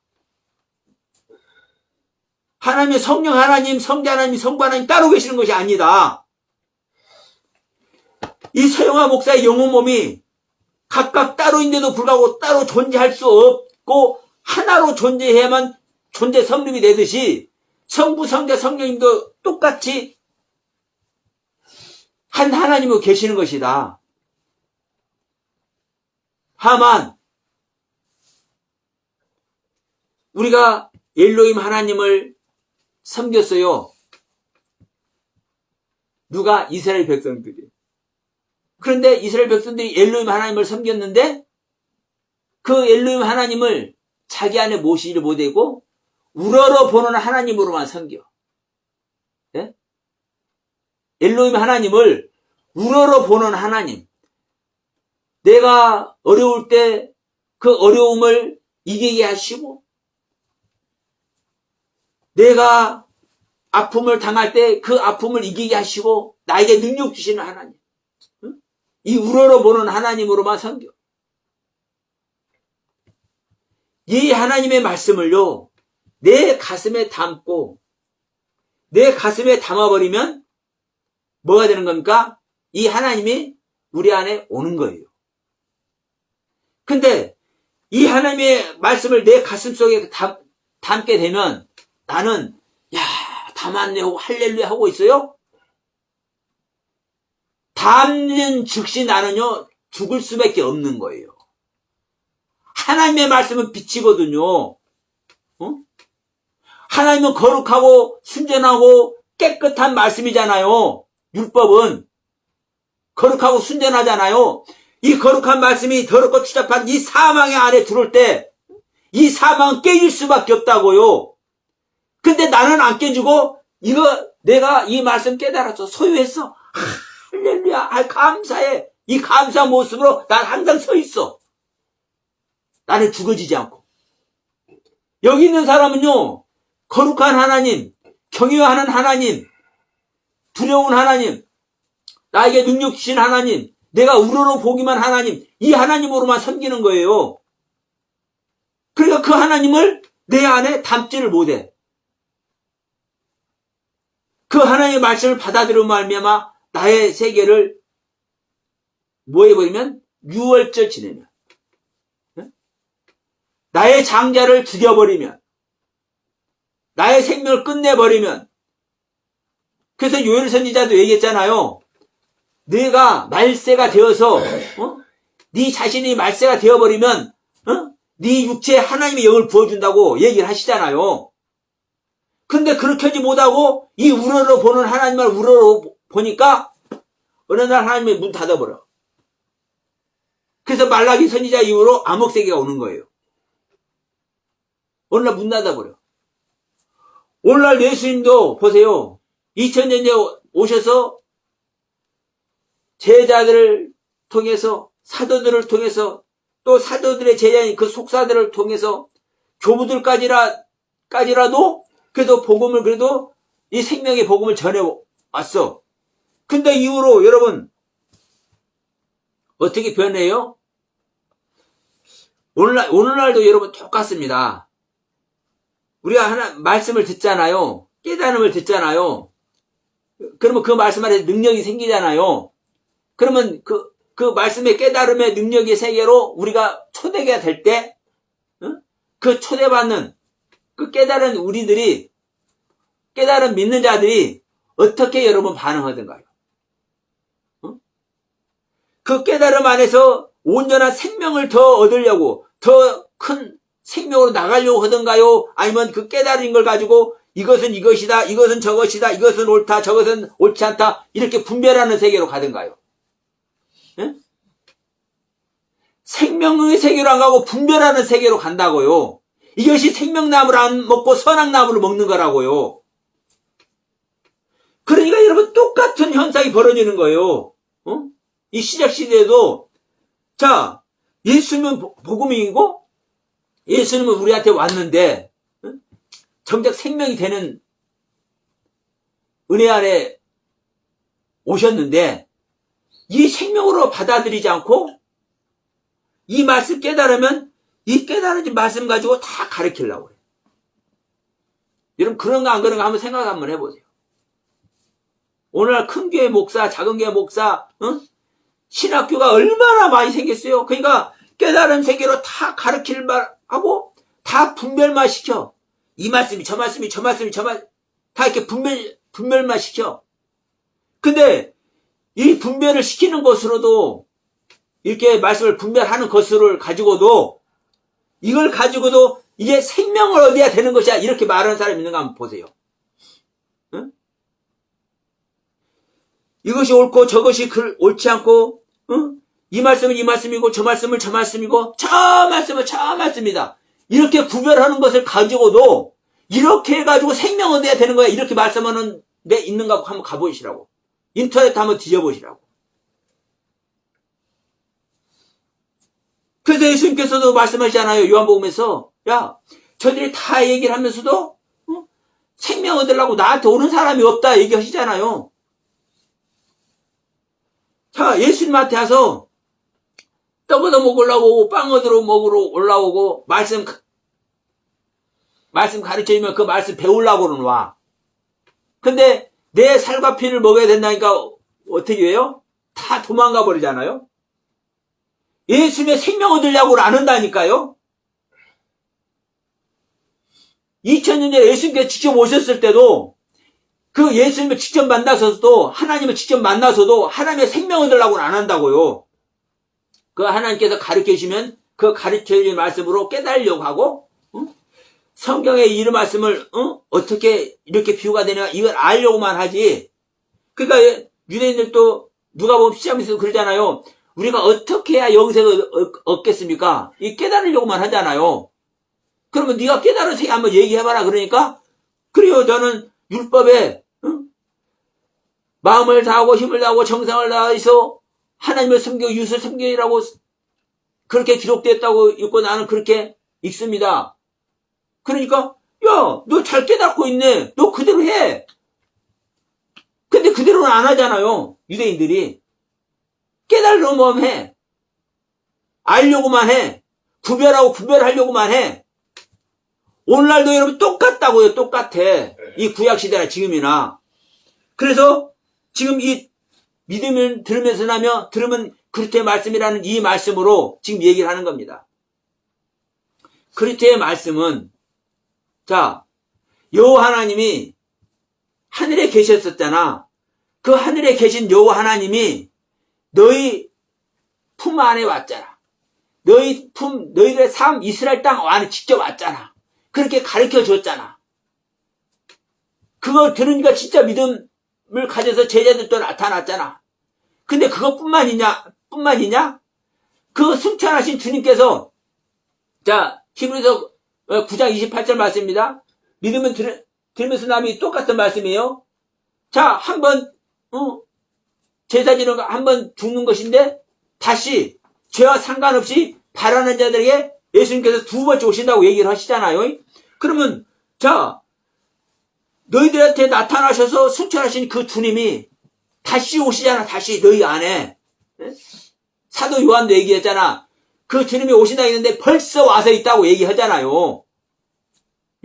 하나님의 성령 하나님, 성자 하나님, 성부 하나님 따로 계시는 것이 아니다. 이 서영화 목사의 영혼 몸이 각각 따로 있는데도 불구하고 따로 존재할 수 없고 하나로 존재해야만 존재 성립이 되듯이 성부, 성자, 성령님도 똑같이 한 하나님으로 계시는 것이다. 다만 우리가 엘로힘 하나님을 섬겼어요. 누가? 이스라엘 백성들이. 그런데 이스라엘 백성들이 엘로힘 하나님을 섬겼는데 그 엘로힘 하나님을 자기 안에 모시지를 못하고 우러러 보는 하나님으로만 섬겨. 예? 엘로힘 하나님을 우러러 보는 하나님. 내가 어려울 때 그 어려움을 이기게 하시고 내가 아픔을 당할 때 그 아픔을 이기게 하시고 나에게 능력 주시는 하나님. 응? 이 우러러보는 하나님으로만 섬겨. 이 하나님의 말씀을요, 내 가슴에 담고 내 가슴에 담아버리면 뭐가 되는 겁니까? 이 하나님이 우리 안에 오는 거예요. 근데 이 하나님의 말씀을 내 가슴 속에 담게 되면 나는 야, 담았네 하고 할렐루야 하고 있어요? 담는 즉시 나는요, 죽을 수밖에 없는 거예요. 하나님의 말씀은 빛이거든요. 어? 하나님은 거룩하고 순전하고 깨끗한 말씀이잖아요. 율법은 거룩하고 순전하잖아요. 이 거룩한 말씀이 더럽고 추잡한 이 사망의 안에 들어올 때 이 사망은 깨질 수밖에 없다고요. 근데 나는 안 깨지고 이거 내가 이 말씀 깨달아서 소유했어. 할렐루야, 감사해. 이 감사 모습으로 난 항상 서 있어. 나는 죽어지지 않고. 여기 있는 사람은요, 거룩한 하나님, 경외하는 하나님, 두려운 하나님, 나에게 능력 주신 하나님, 내가 우러러 보기만 하나님, 이 하나님으로만 섬기는 거예요. 그러니까 그 하나님을 내 안에 담지를 못해. 그 하나님의 말씀을 받아들이는 말미암아 나의 세계를 뭐 해버리면 유월절 지내면, 나의 장자를 죽여버리면, 나의 생명을 끝내버리면. 그래서 요엘 선지자도 얘기했잖아요. 네가 말세가 되어서 네 자신이 말세가 되어버리면 네 육체에 하나님의 영을 부어준다고 얘기를 하시잖아요. 근데 그렇게 하지 못하고 이 우러러 보는 하나님을 우러러 보니까 어느 날 하나님의 문 닫아버려. 그래서 말라기 선지자 이후로 암흑세계가 오는 거예요. 어느 날 문 닫아버려. 오늘날 예수님도 보세요. 2000년 전에 오셔서 제자들을 통해서, 사도들을 통해서, 또 사도들의 제자인 그 속사들을 통해서 교부들까지라도 그래도 복음을, 그래도 이 생명의 복음을 전해왔어. 근데 이후로 여러분 어떻게 변해요? 오늘날도 여러분 똑같습니다. 우리가 하나 말씀을 듣잖아요. 깨달음을 듣잖아요. 그러면 그 말씀 안에 능력이 생기잖아요. 그러면 그 말씀의 깨달음의 능력의 세계로 우리가 초대가 될 때, 그 초대받는, 그 깨달은 우리들이, 깨달은 믿는 자들이 어떻게 여러분 반응하던가요? 그 깨달음 안에서 온전한 생명을 더 얻으려고, 더 큰 생명으로 나가려고 하던가요? 아니면 그 깨달은 걸 가지고 이것은 이것이다, 이것은 저것이다, 이것은 옳다, 저것은 옳지 않다, 이렇게 분별하는 세계로 가던가요? 예? 생명의 세계로 안 가고 분별하는 세계로 간다고요. 이것이 생명나무를 안 먹고 선악나무를 먹는 거라고요. 그러니까 여러분 똑같은 현상이 벌어지는 거예요. 이 시작시대에도 자, 예수님은 복음이고 예수님은 우리한테 왔는데 정작 생명이 되는 은혜 안에 오셨는데 이 생명으로 받아들이지 않고 이 말씀 깨달으면 이 깨달은 말씀 가지고 다 가르치려고 그래요. 여러분 그런가 안 그런가 한번 생각 한번 해보세요. 오늘날 큰 교회 목사, 작은 교회 목사, 신학교가 얼마나 많이 생겼어요. 그러니까 깨달은 세계로 다 가르칠 말하고 다 분별만 시켜. 이 말씀이 저 말씀이 저 말씀이 저 말 다 이렇게 분별만 시켜. 근데 이 분별을 시키는 것으로도 이렇게 말씀을 분별하는 것을 가지고도 이걸 가지고도 이게 생명을 얻어야 되는 것이야 이렇게 말하는 사람이 있는가 한번 보세요. 응? 이것이 옳고 저것이 옳지 않고 이 말씀은 이 말씀이고 저 말씀은 저 말씀이고 저 말씀은 저 말씀이다. 이렇게 구별하는 것을 가지고도 이렇게 해가지고 생명 얻어야 되는 거야 이렇게 말씀하는 데 있는가 한번 가보시라고. 인터넷 한번 뒤져보시라고. 그래서 예수님께서도 말씀하시잖아요. 요한복음에서 야 저들이 다 얘기를 하면서도 생명 얻으려고 나한테 오는 사람이 없다 얘기하시잖아요. 자, 예수님한테 와서 떡 얻어 먹으려고 빵 얻으러 먹으러 올라오고 말씀 가르쳐주면 그 말씀 배우려고는 와. 근데 내 살과 피를 먹어야 된다니까 어떻게 해요? 다 도망가 버리잖아요. 예수님의 생명 얻으려고는 안 한다니까요. 2000년 전에 예수님께서 직접 오셨을 때도 그 예수님을 직접 만나서도 하나님을 직접 만나서도 하나님의 생명 얻으려고는 안 한다고요. 그 하나님께서 가르쳐 주시면 그 가르쳐 주신 말씀으로 깨달으려고 하고 성경의 이런 말씀을 어떻게 이렇게 비유가 되냐 이걸 알려고만 하지. 그러니까 유대인들도 누가복음 10장에서 그러잖아요. 우리가 어떻게 해야 영생을 얻겠습니까? 이 깨달으려고만 하잖아요. 그러면 네가 깨달은 생 한번 얘기해봐라. 그러니까 그래요. 저는 율법에 마음을 다하고 힘을 다하고 정성을 다해서 하나님을 섬기고 유수 섬기라고 그렇게 기록됐다고 읽고 나는 그렇게 읽습니다. 그러니까 야, 너 잘 깨닫고 있네. 너 그대로 해. 근데 그대로는 안 하잖아요. 유대인들이. 깨달으려고만 해. 알려고만 해. 구별하려고만 해. 오늘날도 여러분 똑같다고요. 똑같아. 이 구약시대나 지금이나. 그래서 지금 이 믿음을 들으면 그리스도의 말씀이라는 이 말씀으로 지금 얘기를 하는 겁니다. 그리스도의 말씀은 자, 여호와 하나님이 하늘에 계셨었잖아. 그 하늘에 계신 여호와 하나님이 너희 품 안에 왔잖아. 너희들의 삶 이스라엘 땅 안에 직접 왔잖아. 그렇게 가르쳐 줬잖아. 그걸 들으니까 진짜 믿음을 가져서 제자들도 나타났잖아. 근데 그것뿐만이냐? 그 승천하신 주님께서 자, 히브리서 9장 28절 말씀입니다. 믿으면 들으면서 남이 똑같은 말씀이에요. 자, 한번 제사 지는 거 한번 죽는 것인데 다시 죄와 상관없이 바라는 자들에게 예수님께서 두 번째 오신다고 얘기를 하시잖아요. 그러면 자, 너희들한테 나타나셔서 승천하신 그 주님이 다시 오시잖아. 다시 너희 안에. 사도 요한도 얘기했잖아. 그 주님이 오신다 했는데 벌써 와서 있다고 얘기하잖아요.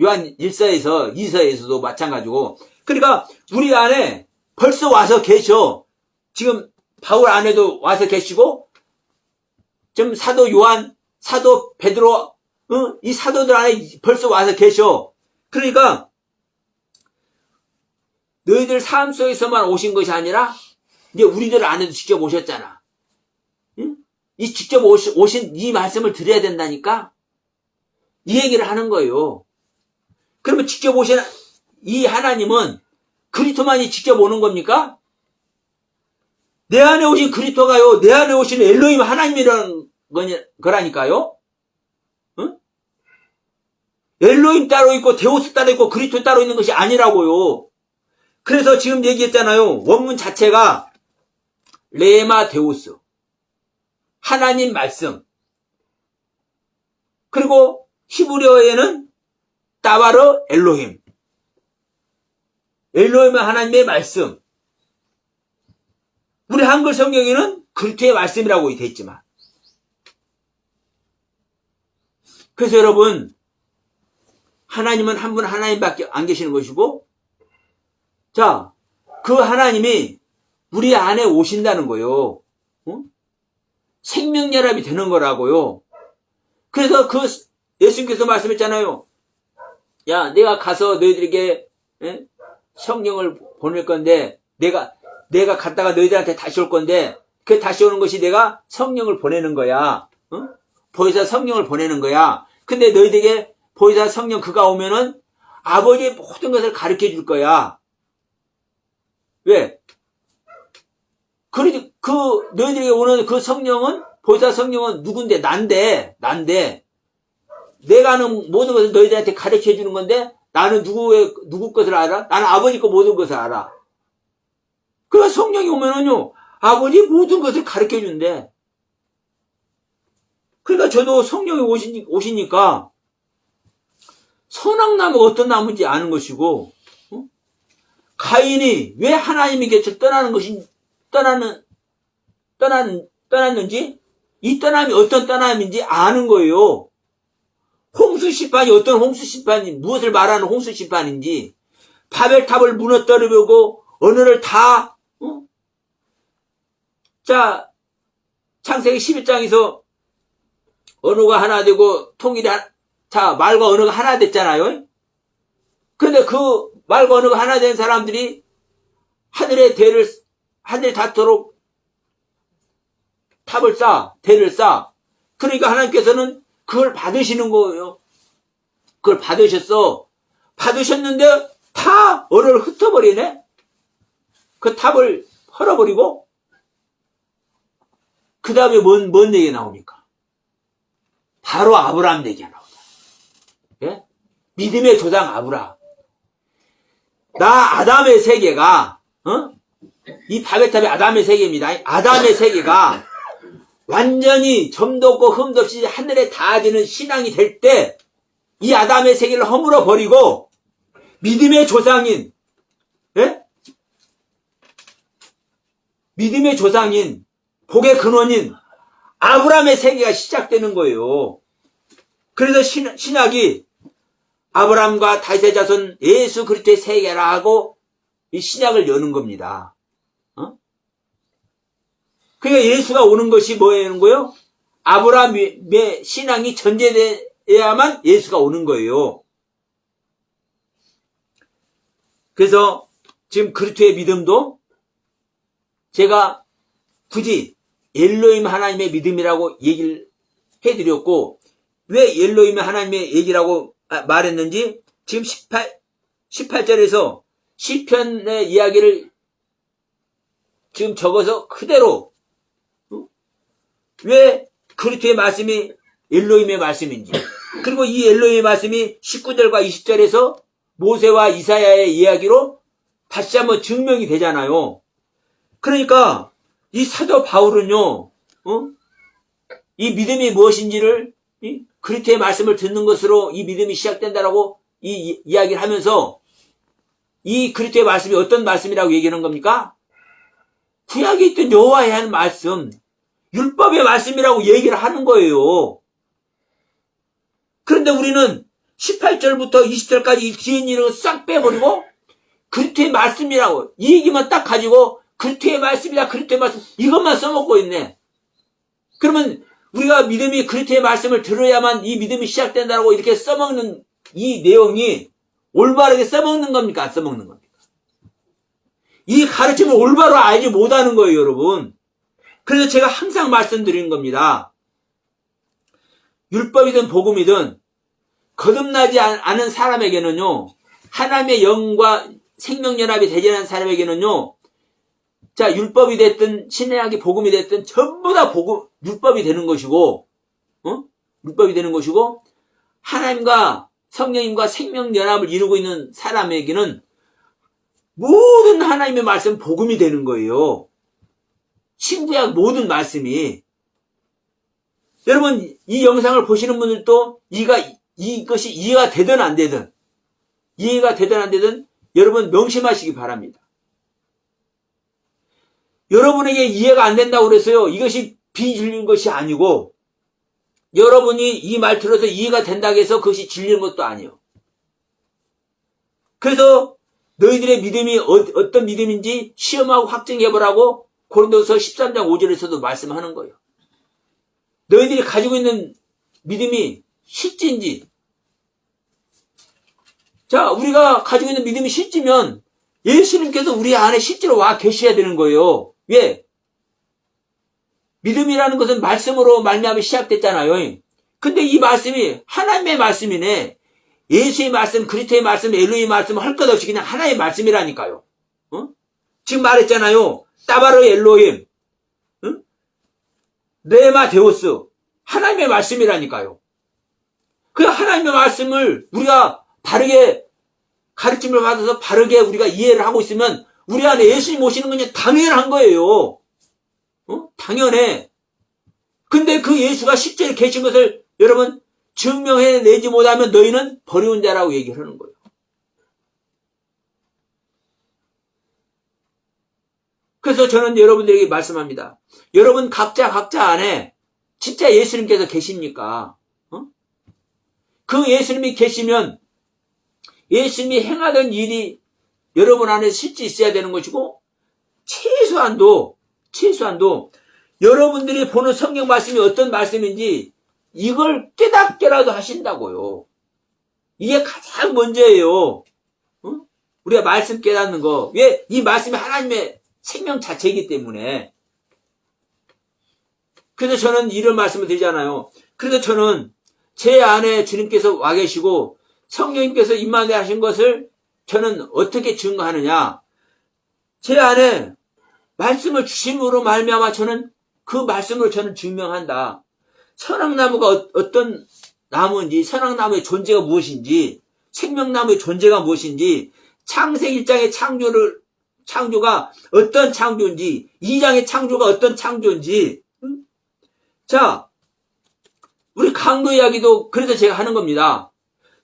요한 1서에서 2서에서도 마찬가지고. 그러니까 우리 안에 벌써 와서 계셔. 지금 바울 안에도 와서 계시고 지금 사도 요한, 사도 베드로 이 사도들 안에 벌써 와서 계셔. 그러니까 너희들 삶 속에서만 오신 것이 아니라 이제 우리들 안에도 직접 오셨잖아. 응? 이 직접 오신 이 말씀을 드려야 된다니까 이 얘기를 하는 거예요. 그러면 직접 오신 이 하나님은 그리스도만이 직접 오는 겁니까? 내 안에 오신 그리스도가요. 내 안에 오신 엘로힘 하나님이라는 거라니까요. 응? 엘로힘 따로 있고 데오스 따로 있고 그리스도 따로 있는 것이 아니라고요. 그래서 지금 얘기했잖아요. 원문 자체가 레마 데오스, 하나님 말씀. 그리고 히브리어에는 따바르 엘로힘. 엘로힘은 하나님의 말씀. 우리 한글 성경에는 그리스도의 말씀이라고 되어 있지만. 그래서 여러분, 하나님은 한 분 하나님밖에 안 계시는 것이고, 자, 그 하나님이 우리 안에 오신다는 거요. 생명연합이 되는 거라고요. 그래서 그 예수님께서 말씀했잖아요. 야, 내가 가서 너희들에게 성령을 보낼 건데 내가 갔다가 너희들한테 다시 올 건데 그 다시 오는 것이 내가 성령을 보내는 거야. 보혜사 성령을 보내는 거야. 근데 너희들에게 보혜사 성령 그가 오면은 아버지의 모든 것을 가르쳐 줄 거야. 왜? 너희들에게 오는 그 성령은, 보혜사 성령은 누군데? 난데. 내가 하는 모든 것을 너희들한테 가르쳐 주는 건데, 나는 누구 것을 알아? 나는 아버지 거 모든 것을 알아. 그러니까 성령이 오면은요, 아버지 모든 것을 가르쳐 준대. 그러니까 저도 성령이 오시니까, 선악나무가 어떤 나무인지 아는 것이고, 가인이 왜 하나님의 곁을 떠났는지, 이 떠남이 어떤 떠남인지 아는 거예요. 홍수 심판이 어떤 홍수 심판인지, 무엇을 말하는 홍수 심판인지, 바벨탑을 무너뜨리고 언어를 다, 자, 창세기 11장에서 언어가 하나 되고 말과 언어가 하나 됐잖아요. 근데 그 말과 언어가 하나 된 사람들이 하늘에 닿도록 대를 쌓아. 그러니까 하나님께서는 그걸 받으시는 거예요. 그걸 받으셨는데 다 언어를 흩어버리네? 그 탑을 헐어버리고, 그 다음에 뭔 얘기가 나옵니까? 바로 아브라함 얘기가 나오죠. 예? 믿음의 조상 아브라함. 아담의 세계가, 이 바벨탑이 아담의 세계입니다. 아담의 세계가 완전히 점도 없고 흠도 없이 하늘에 닿아지는 신앙이 될 때, 이 아담의 세계를 허물어 버리고, 믿음의 조상인, 예? 믿음의 조상인, 복의 근원인 아브라함의 세계가 시작되는 거예요. 그래서 신약이 아브라함과 다윗의 자손 예수 그리스도의 세계라고 이 신약을 여는 겁니다. 그러니까 예수가 오는 것이 뭐라는 거예요? 아브라함의 신앙이 전제되어야만 예수가 오는 거예요. 그래서 지금 그리스도의 믿음도 제가 굳이 엘로힘 하나님의 믿음이라고 얘기를 해드렸고, 왜 엘로힘 하나님의 얘기라고 말했는지 지금 18절에서 시편의 이야기를 지금 적어서 그대로, 왜 그리스도의 말씀이 엘로힘의 말씀인지, 그리고 이 엘로힘의 말씀이 19절과 20절에서 모세와 이사야의 이야기로 다시 한번 증명이 되잖아요. 그러니까 이 사도 바울은요, 이 믿음이 무엇인지를 그리스도의 말씀을 듣는 것으로 이 믿음이 시작된다라고 이 이야기를 하면서, 이 그리스도의 말씀이 어떤 말씀이라고 얘기하는 겁니까? 구약에 있던 여호와의 한 말씀, 율법의 말씀이라고 얘기를 하는 거예요. 그런데 우리는 18절부터 20절까지 이 뒤에 있는 싹 빼버리고 그리스도의 말씀이라고 이 얘기만 딱 가지고 그리스도의 말씀이다, 그리스도의 말씀, 이것만 써먹고 있네. 그러면 우리가 믿음이 그리스도의 말씀을 들어야만 이 믿음이 시작된다고 이렇게 써먹는 이 내용이 올바르게 써먹는 겁니까? 안 써먹는 겁니까? 이 가르침을 올바로 알지 못하는 거예요, 여러분. 그래서 제가 항상 말씀드리는 겁니다. 율법이든 복음이든 거듭나지 않은 사람에게는요, 하나님의 영과 생명연합이 되지 않은 사람에게는요, 자, 율법이 됐든 신약이 복음이 됐든 전부 다 율법이 되는 것이고, 율법이 되는 것이고, 하나님과 성령님과 생명연합을 이루고 있는 사람에게는 모든 하나님의 말씀 복음이 되는 거예요. 신구약 모든 말씀이. 여러분, 이 영상을 보시는 분들도 이것이 이해가 되든 안 되든, 여러분 명심하시기 바랍니다. 여러분에게 이해가 안 된다고 그래서요, 이것이 비진리인 것이 아니고, 여러분이 이 말 들어서 이해가 된다고 해서 그것이 진리인 것도 아니에요. 그래서 너희들의 믿음이 어떤 믿음인지 시험하고 확증해보라고 고린도서 13장 5절에서도 말씀하는 거예요. 너희들이 가지고 있는 믿음이 실지인지. 자, 우리가 가지고 있는 믿음이 실지면 예수님께서 우리 안에 실제로 와 계셔야 되는 거예요. 왜? 믿음이라는 것은 말씀으로 말미암아 시작됐잖아요. 근데 이 말씀이 하나님의 말씀이네. 예수의 말씀, 그리스도의 말씀, 엘로의 말씀 할 것 없이 그냥 하나의 말씀이라니까요. 지금 말했잖아요. 따바로 엘로힘, 레마 데오스, 하나님의 말씀이라니까요. 그 하나님의 말씀을 우리가 바르게 가르침을 받아서 바르게 우리가 이해를 하고 있으면 우리 안에 예수님 오시는 건 그냥 당연한 거예요. 당연해. 근데 그 예수가 실제로 계신 것을 여러분 증명해내지 못하면 너희는 버려온 자라고 얘기를 하는 거예요. 그래서 저는 여러분들에게 말씀합니다. 여러분 각자 안에 진짜 예수님께서 계십니까? 그 예수님이 계시면 예수님이 행하던 일이 여러분 안에 실제 있어야 되는 것이고, 최소한도 여러분들이 보는 성경 말씀이 어떤 말씀인지 이걸 깨닫게라도 하신다고요. 이게 가장 먼저예요. 우리가 말씀 깨닫는 거. 왜? 이 말씀이 하나님의 생명 자체이기 때문에. 그래서 저는 이런 말씀을 드리잖아요. 그래서 저는 제 안에 주님께서 와 계시고 성령님께서 임만해 하신 것을 저는 어떻게 증거하느냐. 제 안에 말씀을 주심으로 말미암아 저는 그 말씀으로 저는 증명한다. 선악나무가 어떤 나무인지, 선악나무의 존재가 무엇인지, 생명나무의 존재가 무엇인지, 창세기 1장의 창조가 어떤 창조인지, 2장의 창조가 어떤 창조인지. 자, 우리 강도 이야기도 그래서 제가 하는 겁니다.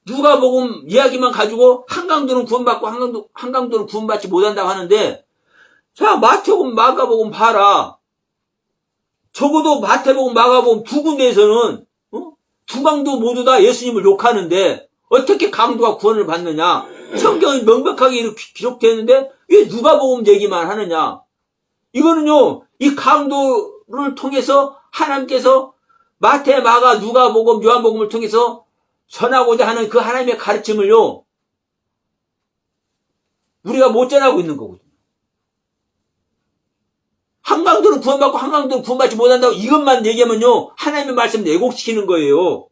누가복음 이야기만 가지고 한강도는 구원받고 한강도는 구원받지 못한다고 하는데, 자, 마태복음, 마가복음 봐라. 적어도 마태복음, 마가복음 두 군데에서는 두 강도 모두 다 예수님을 욕하는데 어떻게 강도가 구원을 받느냐? 성경이 명백하게 이렇게 기록되어 있는데 왜 누가복음 얘기만 하느냐? 이거는요, 이 강도를 통해서 하나님께서 마태, 마가, 누가복음, 요한복음을 통해서 전하고자 하는 그 하나님의 가르침을요, 우리가 못 전하고 있는 거거든요. 한강도는 구원받고 한강도는 구원받지 못한다고 이것만 얘기하면요, 하나님의 말씀 왜곡시키는 거예요.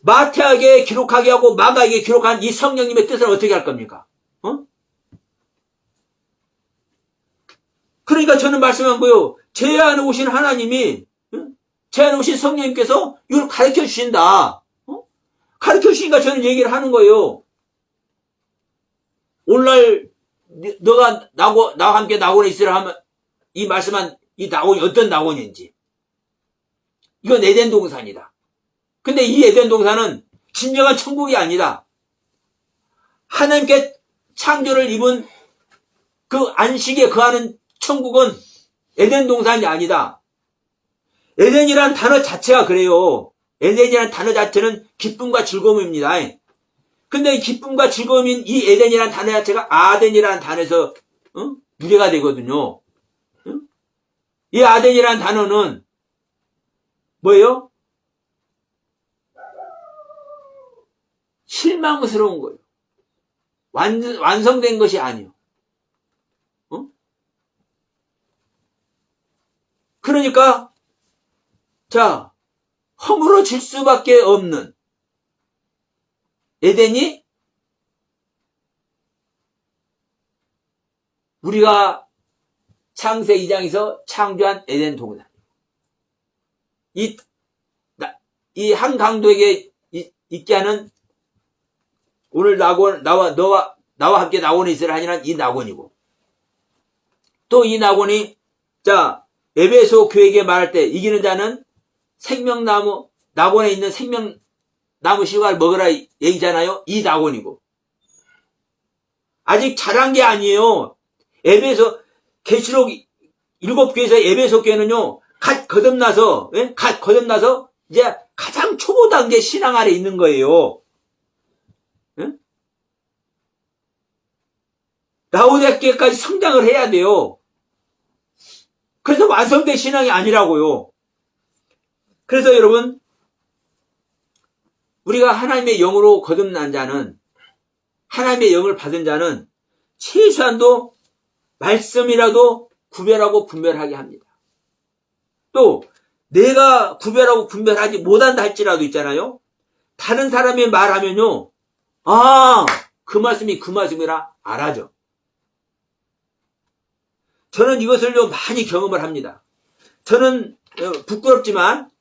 마태에게 기록하게 하고 마가에게 기록한 이 성령님의 뜻을 어떻게 할 겁니까? 그러니까 저는 말씀한 거예요. 제 안에 오신 하나님이, 제 안에 오신 성령님께서 이걸 가르쳐 주신다. 가르쳐 주시니까 저는 얘기를 하는 거예요. 오늘날 너가 나와 함께 낙원에 있으라 하면 이 말씀한 이 낙원이 어떤 낙원인지. 이건 에덴 동산이다. 근데 이 에덴 동산은 진정한 천국이 아니다. 하나님께 창조를 입은 그 안식에 거하는 천국은 에덴 동산이 아니다. 에덴이란 단어 자체가 그래요. 에덴이란 단어 자체는 기쁨과 즐거움입니다. 근데 이 기쁨과 즐거움인 이 에덴이란 단어 자체가 아덴이라는 단어에서 유래가 되거든요. 이 아덴이라는 단어는 뭐예요? 실망스러운 거예요. 완성된 것이 아니에요. 그러니까 자, 허물어질 수밖에 없는 에덴이 우리가 창세 2장에서 창조한 에덴 동산. 이 한 강도에게 있게 하는 오늘 나와 함께 낙원에 있으라 하니란 이 낙원이고, 또 이 낙원이, 자, 에베소 교회에게 말할 때 이기는 자는 생명나무, 낙원에 있는 생명나무 씨앗을 먹으라 얘기잖아요. 이 낙원이고. 아직 자란 게 아니에요. 에베소, 계시록 7교회에서 에베소 교회는요, 갓 거듭나서 이제 가장 초보 단계 신앙 아래 있는 거예요. 응? 라오디게까지 성장을 해야 돼요. 그래서 완성된 신앙이 아니라고요. 그래서 여러분, 우리가 하나님의 영으로 거듭난 자는, 하나님의 영을 받은 자는 최소한도 말씀이라도 구별하고 분별하게 합니다. 또 내가 구별하고 분별하지 못한다 할지라도 있잖아요. 다른 사람이 말하면요, 아, 그 말씀이 그 말씀이라 알아죠. 저는 이것을요 많이 경험을 합니다. 저는 부끄럽지만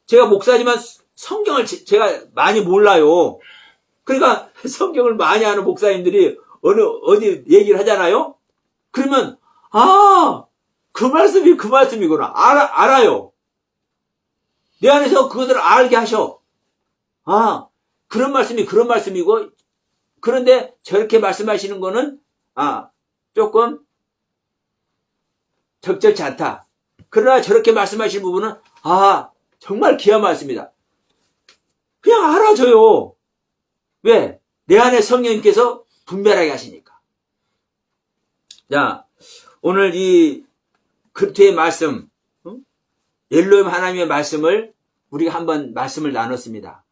제가 목사지만 성경을 제가 많이 몰라요. 그러니까 성경을 많이 아는 목사님들이 어디 얘기를 하잖아요. 그러면 아, 그 말씀이 그 말씀이구나. 알아요. 내 안에서 그것을 알게 하셔. 아, 그런 말씀이 그런 말씀이고, 그런데 저렇게 말씀하시는 거는 조금 적절치 않다. 그러나 저렇게 말씀하신 부분은 정말 귀한 말씀이다. 그냥 알아줘요. 왜? 내 안에 성령님께서 분별하게 하시니까. 자, 오늘 이 그리스도의 말씀, 엘로힘 하나님의 말씀을 우리가 한번 말씀을 나눴습니다.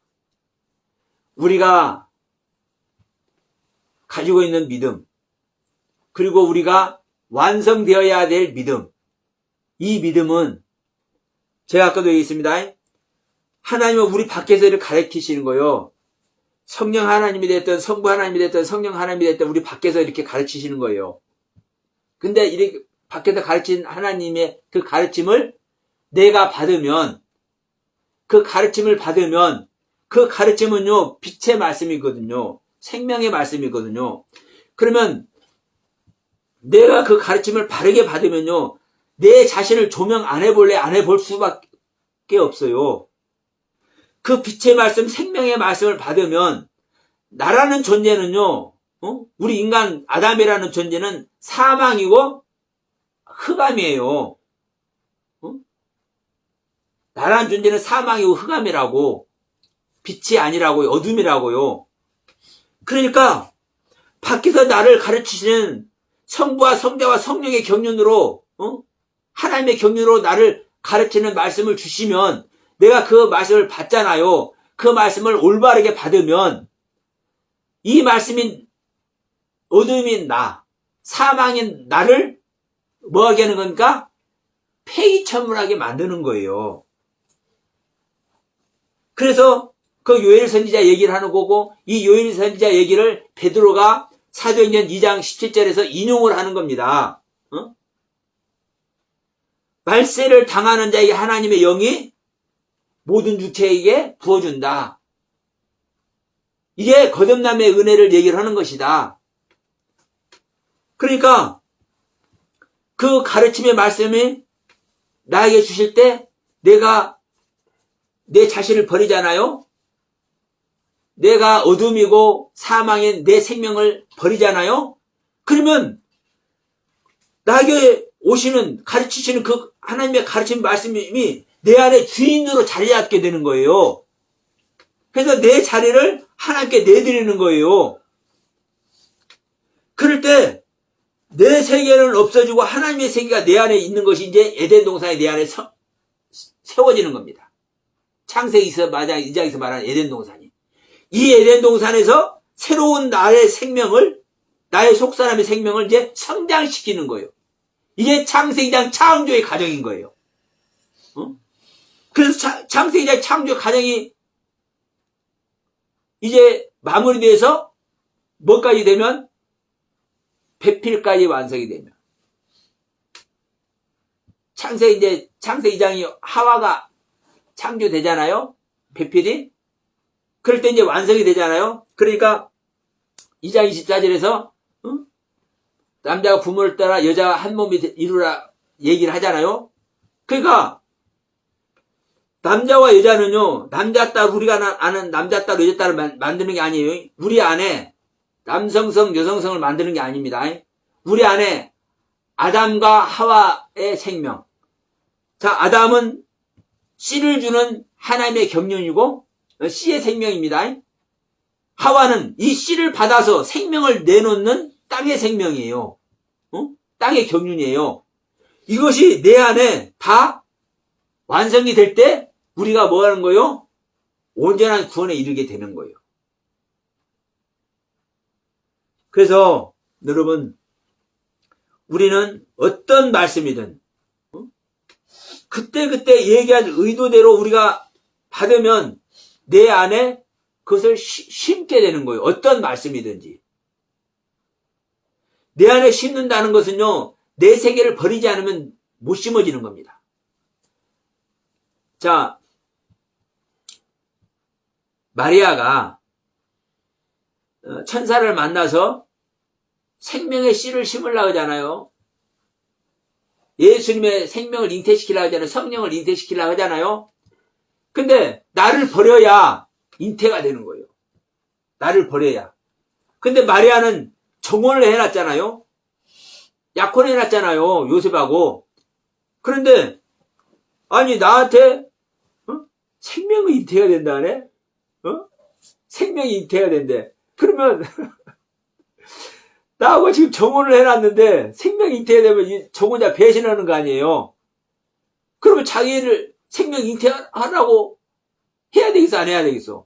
우리가 가지고 있는 믿음, 그리고 우리가 완성되어야 될 믿음, 이 믿음은 제가 아까도 얘기했습니다. 하나님은 우리 밖에서 이를 가르치시는 거예요. 성령 하나님이 됐든 성부 하나님이 됐든 성령 하나님이 됐든 우리 밖에서 이렇게 가르치시는 거예요. 근데 이렇게 밖에서 가르친 하나님의 그 가르침을 내가 받으면, 그 가르침을 받으면, 그 가르침은요, 빛의 말씀이거든요. 생명의 말씀이거든요. 그러면 내가 그 가르침을 바르게 받으면요, 내 자신을 조명 안 해볼래? 안 해볼 수밖에 없어요. 그 빛의 말씀, 생명의 말씀을 받으면 나라는 존재는요, 우리 인간 아담이라는 존재는 사망이고 흑암이에요. 나라는 존재는 사망이고 흑암이라고, 빛이 아니라고요, 어둠이라고요. 그러니까 밖에서 나를 가르치시는 성부와 성자와 성령의 경륜으로, 하나님의 경륜으로 나를 가르치는 말씀을 주시면 내가 그 말씀을 받잖아요. 그 말씀을 올바르게 받으면 이 말씀인 어둠인 나, 사망인 나를 뭐하게 하는 겁니까? 폐기천물하게 만드는 거예요. 그래서 그 요엘 선지자 얘기를 하는 거고, 이 요엘 선지자 얘기를 베드로가 사도행전 2장 17절에서 인용을 하는 겁니다. 말세를 당하는 자에게 하나님의 영이 모든 주체에게 부어준다. 이게 거듭남의 은혜를 얘기를 하는 것이다. 그러니까 그 가르침의 말씀이 나에게 주실 때 내가 내 자신을 버리잖아요. 내가 어둠이고 사망인 내 생명을 버리잖아요. 그러면 나에게 오시는, 가르치시는 그 하나님의 가르침 말씀이 내 안에 주인으로 자리 잡게 되는 거예요. 그래서 내 자리를 하나님께 내드리는 거예요. 그럴 때 내 세계는 없어지고 하나님의 세계가 내 안에 있는 것이 이제 에덴 동산이 내 안에 세워지는 겁니다. 창세기 2장에서 말하는 에덴 동산이. 이 에덴 동산에서 새로운 나의 생명을, 나의 속사람의 생명을 이제 성장시키는 거예요. 이게 창세기 2장 창조의 과정인 거예요. 그래서 창세기 2장 창조의 과정이 이제 마무리돼서 뭐까지 되면? 배필까지 완성이 되면. 창세기 2장이 하와가 창조되잖아요? 배필이? 그럴 때 이제 완성이 되잖아요? 그러니까 2장 24절에서 남자가 부모를 따라 여자가 한 몸이 이루라 얘기를 하잖아요? 그러니까 남자와 여자는요, 남자 딸, 우리가 아는 남자 딸, 여자 딸을 만드는 게 아니에요. 우리 안에 남성성, 여성성을 만드는 게 아닙니다. 우리 안에 아담과 하와의 생명. 자, 아담은 씨를 주는 하나님의 경륜이고 씨의 생명입니다. 하와는 이 씨를 받아서 생명을 내놓는 땅의 생명이에요. 땅의 경륜이에요. 이것이 내 안에 다 완성이 될 때 우리가 뭐 하는 거예요? 온전한 구원에 이르게 되는 거예요. 그래서 여러분, 우리는 어떤 말씀이든 그때그때 얘기한 의도대로 우리가 받으면 내 안에 그것을 심게 되는 거예요. 어떤 말씀이든지. 내 안에 심는다는 것은요, 내 세계를 버리지 않으면 못 심어지는 겁니다. 자, 마리아가 천사를 만나서 생명의 씨를 심으려고 하잖아요. 예수님의 생명을 잉태시키려고 하잖아요. 성령을 잉태시키려고 하잖아요. 근데 나를 버려야 잉태가 되는 거예요. 나를 버려야. 근데 마리아는 정혼을 해놨잖아요. 약혼해놨잖아요. 요셉하고. 그런데 아니 나한테 생명의 잉태가 된다네? 생명이 잉태가 된대. 그러면 나하고 지금 정혼을 해놨는데 생명 잉태가 되면 정혼자 배신하는 거 아니에요? 그러면 자기를 생명 잉태하라고 해야 되겠어, 안 해야 되겠어?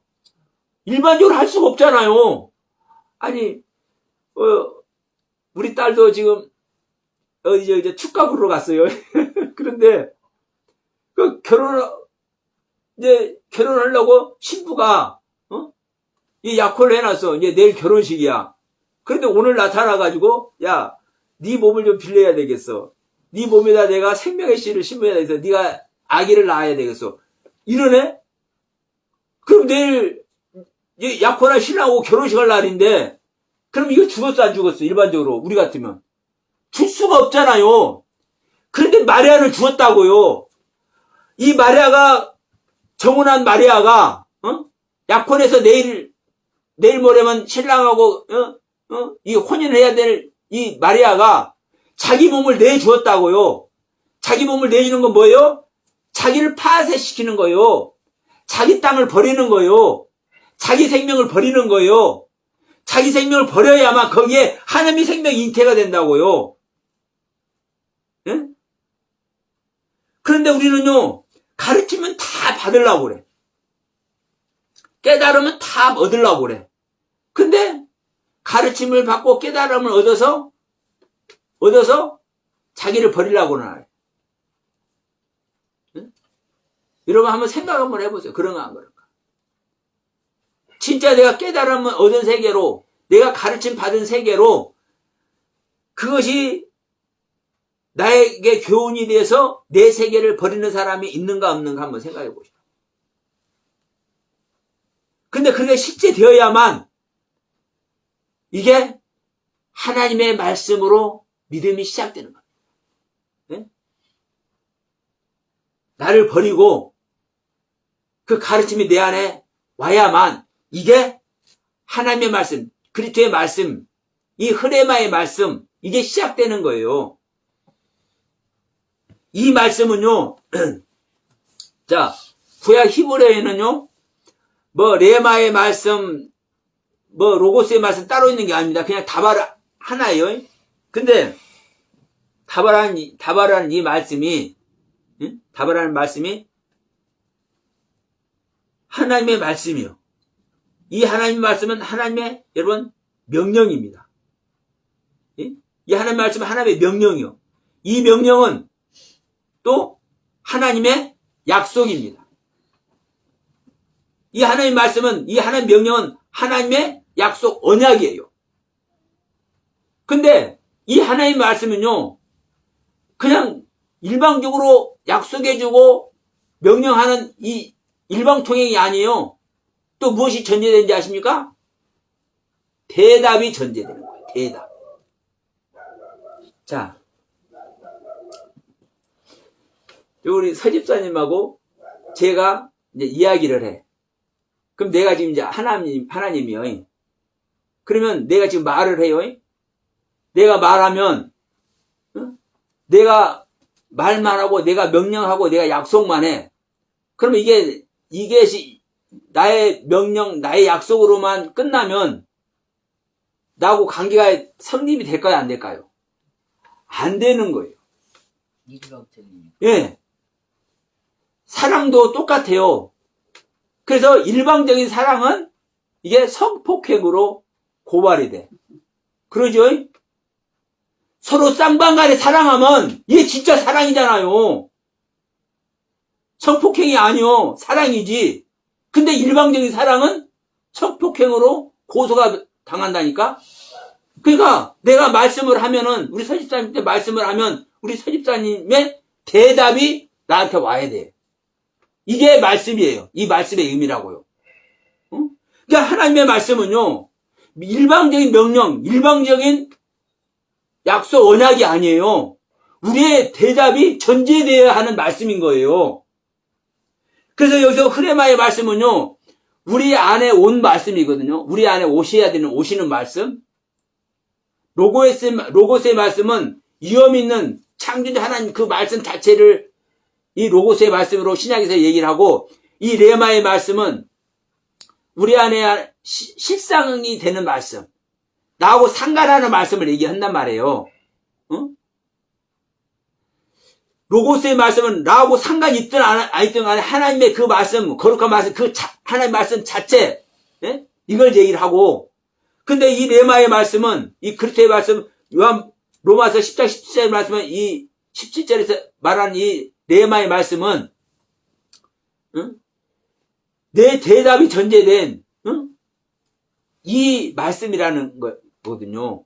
일반적으로 할 수가 없잖아요. 아니, 우리 딸도 지금, 이제 축가 부르러 갔어요. 그런데, 이제 결혼하려고 신부가, 이 약혼을 해놨어. 이제 내일 결혼식이야. 그런데 오늘 나타나가지고, 야, 네 몸을 좀 빌려야 되겠어. 네 몸에다 내가 생명의 씨를 심어야 되겠어. 네가 아기를 낳아야 되겠어. 이러네? 그럼 내일 약혼할 신랑하고 결혼식 할 날인데 그럼 이거 죽었어 안 죽었어? 일반적으로 우리 같으면 줄 수가 없잖아요. 그런데 마리아를 주었다고요. 이 마리아가 정혼한 마리아가 약혼해서 내일 모레면 신랑하고 이 혼인해야 될 이 마리아가 자기 몸을 내주었다고요. 자기 몸을 내주는 건 뭐예요? 자기를 파쇄시키는 거예요. 자기 땅을 버리는 거예요. 자기 생명을 버리는 거예요. 자기 생명을 버려야만 거기에 하나님의 생명 잉태가 된다고요. 예? 그런데 우리는요, 가르치면 다 받으려고 그래. 깨달으면 다 얻으려고 그래. 근데 가르침을 받고 깨달음을 얻어서 자기를 버리려고는 안 해. 예? 여러분 한번 생각 한번 해보세요. 그런가 안 그런가? 진짜 내가 깨달음을 얻은 세계로, 내가 가르침 받은 세계로 그것이 나에게 교훈이 돼서 내 세계를 버리는 사람이 있는가 없는가 한번 생각해 보시죠. 근데 그게 실제 되어야만 이게 하나님의 말씀으로 믿음이 시작되는 거예요. 네? 나를 버리고 그 가르침이 내 안에 와야만 이게 하나님의 말씀, 그리스도의 말씀, 이 흐레마의 말씀, 이게 시작되는 거예요. 이 말씀은요, 자, 구약 히브리어에는요, 뭐, 레마의 말씀, 뭐, 로고스의 말씀 따로 있는 게 아닙니다. 그냥 다발 하나예요. 근데, 다발하는 이 말씀이, 다발하는 말씀이 하나님의 말씀이요. 이 하나님의 말씀은 하나님의, 여러분, 명령입니다. 이 하나님의 말씀은 하나님의 명령이요. 이 명령은 또 하나님의 약속입니다. 이 하나님의 말씀은, 이 하나님의 명령은 하나님의 약속 언약이에요. 근데 이 하나님의 말씀은요, 그냥 일방적으로 약속해주고 명령하는 이 일방통행이 아니에요. 또 무엇이 전제되는지 아십니까? 대답이 전제되는 거예요. 대답. 자, 우리 서집사님하고 제가 이제 이야기를 해. 그럼 내가 지금 이제 하나님이요. 그러면 내가 지금 말을 해요. 내가 말하면, 내가 말만 하고, 내가 명령하고, 내가 약속만 해. 그러면 이게 나의 명령, 나의 약속으로만 끝나면, 나하고 관계가 성립이 될까요? 안 될까요? 안 되는 거예요. 예. 사랑도 똑같아요. 그래서 일방적인 사랑은 이게 성폭행으로 고발이 돼. 그러죠? 서로 쌍방간에 사랑하면 이게 진짜 사랑이잖아요. 성폭행이 아니요. 사랑이지. 근데 일방적인 사랑은 성폭행으로 고소가 당한다니까? 그러니까 내가 말씀을 하면은 우리 서집사님한테 말씀을 하면 우리 서집사님의 대답이 나한테 와야 돼. 이게 말씀이에요. 이 말씀의 의미라고요. 그러니까 하나님의 말씀은요. 일방적인 명령, 일방적인 약속 언약이 아니에요. 우리의 대답이 전제되어야 하는 말씀인 거예요. 그래서 여기서 흐레마의 말씀은요. 우리 안에 온 말씀이거든요. 우리 안에 오셔야 되는 오시는 말씀. 로고스의 말씀은 위험 있는 창조주 하나님 그 말씀 자체를 이 로고스의 말씀으로 신약에서 얘기를 하고, 이 레마의 말씀은 우리 안에 실상이 되는 말씀, 나하고 상관하는 말씀을 얘기한단 말이에요. 로고스의 말씀은 나하고 상관이 있든 안 있든 간에 하나님의 그 말씀, 거룩한 말씀, 하나님의 말씀 자체, 예? 이걸 얘기를 하고, 근데 이 레마의 말씀은, 이 그리스도의 말씀, 로마서 10장 17절의 말씀은, 이 17절에서 말하는 이 레마의 말씀은, 내 대답이 전제된, 이 말씀이라는 거거든요.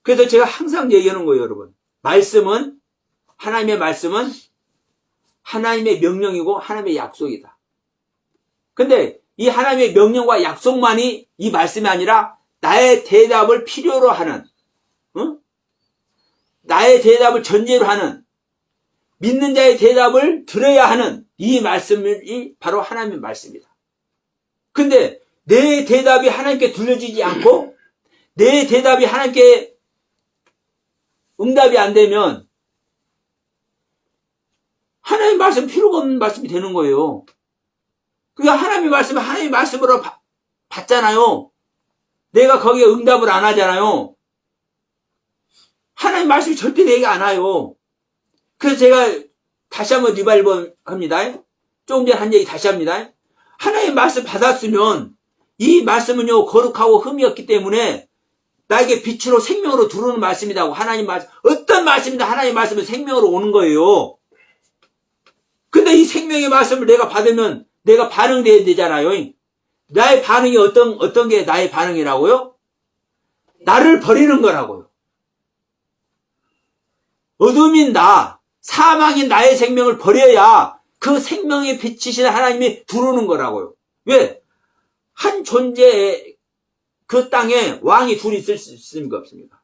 그래서 제가 항상 얘기하는 거예요, 여러분. 하나님의 말씀은 하나님의 명령이고 하나님의 약속이다. 근데 이 하나님의 명령과 약속만이 이 말씀이 아니라 나의 대답을 필요로 하는, 나의 대답을 전제로 하는, 믿는 자의 대답을 들어야 하는 이 말씀이 바로 하나님의 말씀이다. 근데 내 대답이 하나님께 들려지지 않고 내 대답이 하나님께 응답이 안 되면 하나님의 말씀 필요가 없는 말씀이 되는 거예요. 그러니까 하나님의 말씀을 하나님의 말씀으로 받잖아요. 내가 거기에 응답을 안 하잖아요. 하나님의 말씀이 절대 내게 안 와요. 그래서 제가 다시 한번 리바이벌 합니다. 조금 전에 한 얘기 다시 합니다. 하나님의 말씀 받았으면 이 말씀은요 거룩하고 흠이 없기 때문에 나에게 빛으로 생명으로 들어오는 말씀이라고. 하나님 말씀, 어떤 말씀이든 하나님의 말씀은 생명으로 오는 거예요. 근데 이 생명의 말씀을 내가 받으면 내가 반응돼야 되잖아요. 나의 반응이 어떤 게 나의 반응이라고요? 나를 버리는 거라고요. 어둠인 나, 사망인 나의 생명을 버려야 그 생명에 비치시는 하나님이 들어오는 거라고요. 왜? 한 존재에 그 땅에 왕이 둘이 있을 수 있습니까? 없습니까?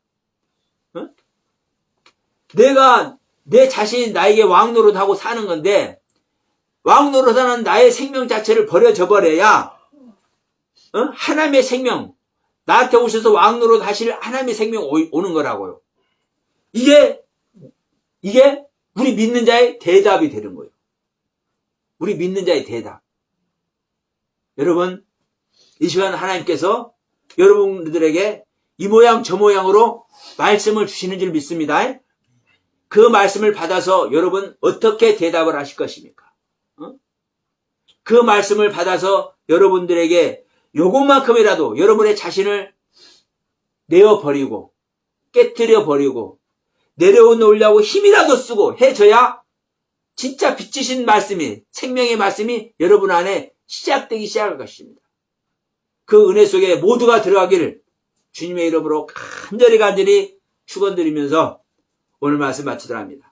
내 자신이 나에게 왕 노릇하고 사는 건데, 왕 노릇하는 나의 생명 자체를 버려져 버려야, 하나님의 생명, 나한테 오셔서 왕 노릇 하실 하나님의 생명 오는 거라고요. 이게 우리 믿는 자의 대답이 되는 거예요. 우리 믿는 자의 대답. 여러분, 이 시간 하나님께서 여러분들에게 이 모양 저 모양으로 말씀을 주시는 줄 믿습니다. 그 말씀을 받아서 여러분 어떻게 대답을 하실 것입니까? 그 말씀을 받아서 여러분들에게 요것만큼이라도 여러분의 자신을 내어버리고 깨뜨려버리고 내려놓으려고 힘이라도 쓰고 해줘야 진짜 빛이신 말씀이, 생명의 말씀이 여러분 안에 시작되기 시작할 것입니다. 그 은혜 속에 모두가 들어가기를 주님의 이름으로 간절히 축원드리면서 오늘 말씀 마치도록 합니다.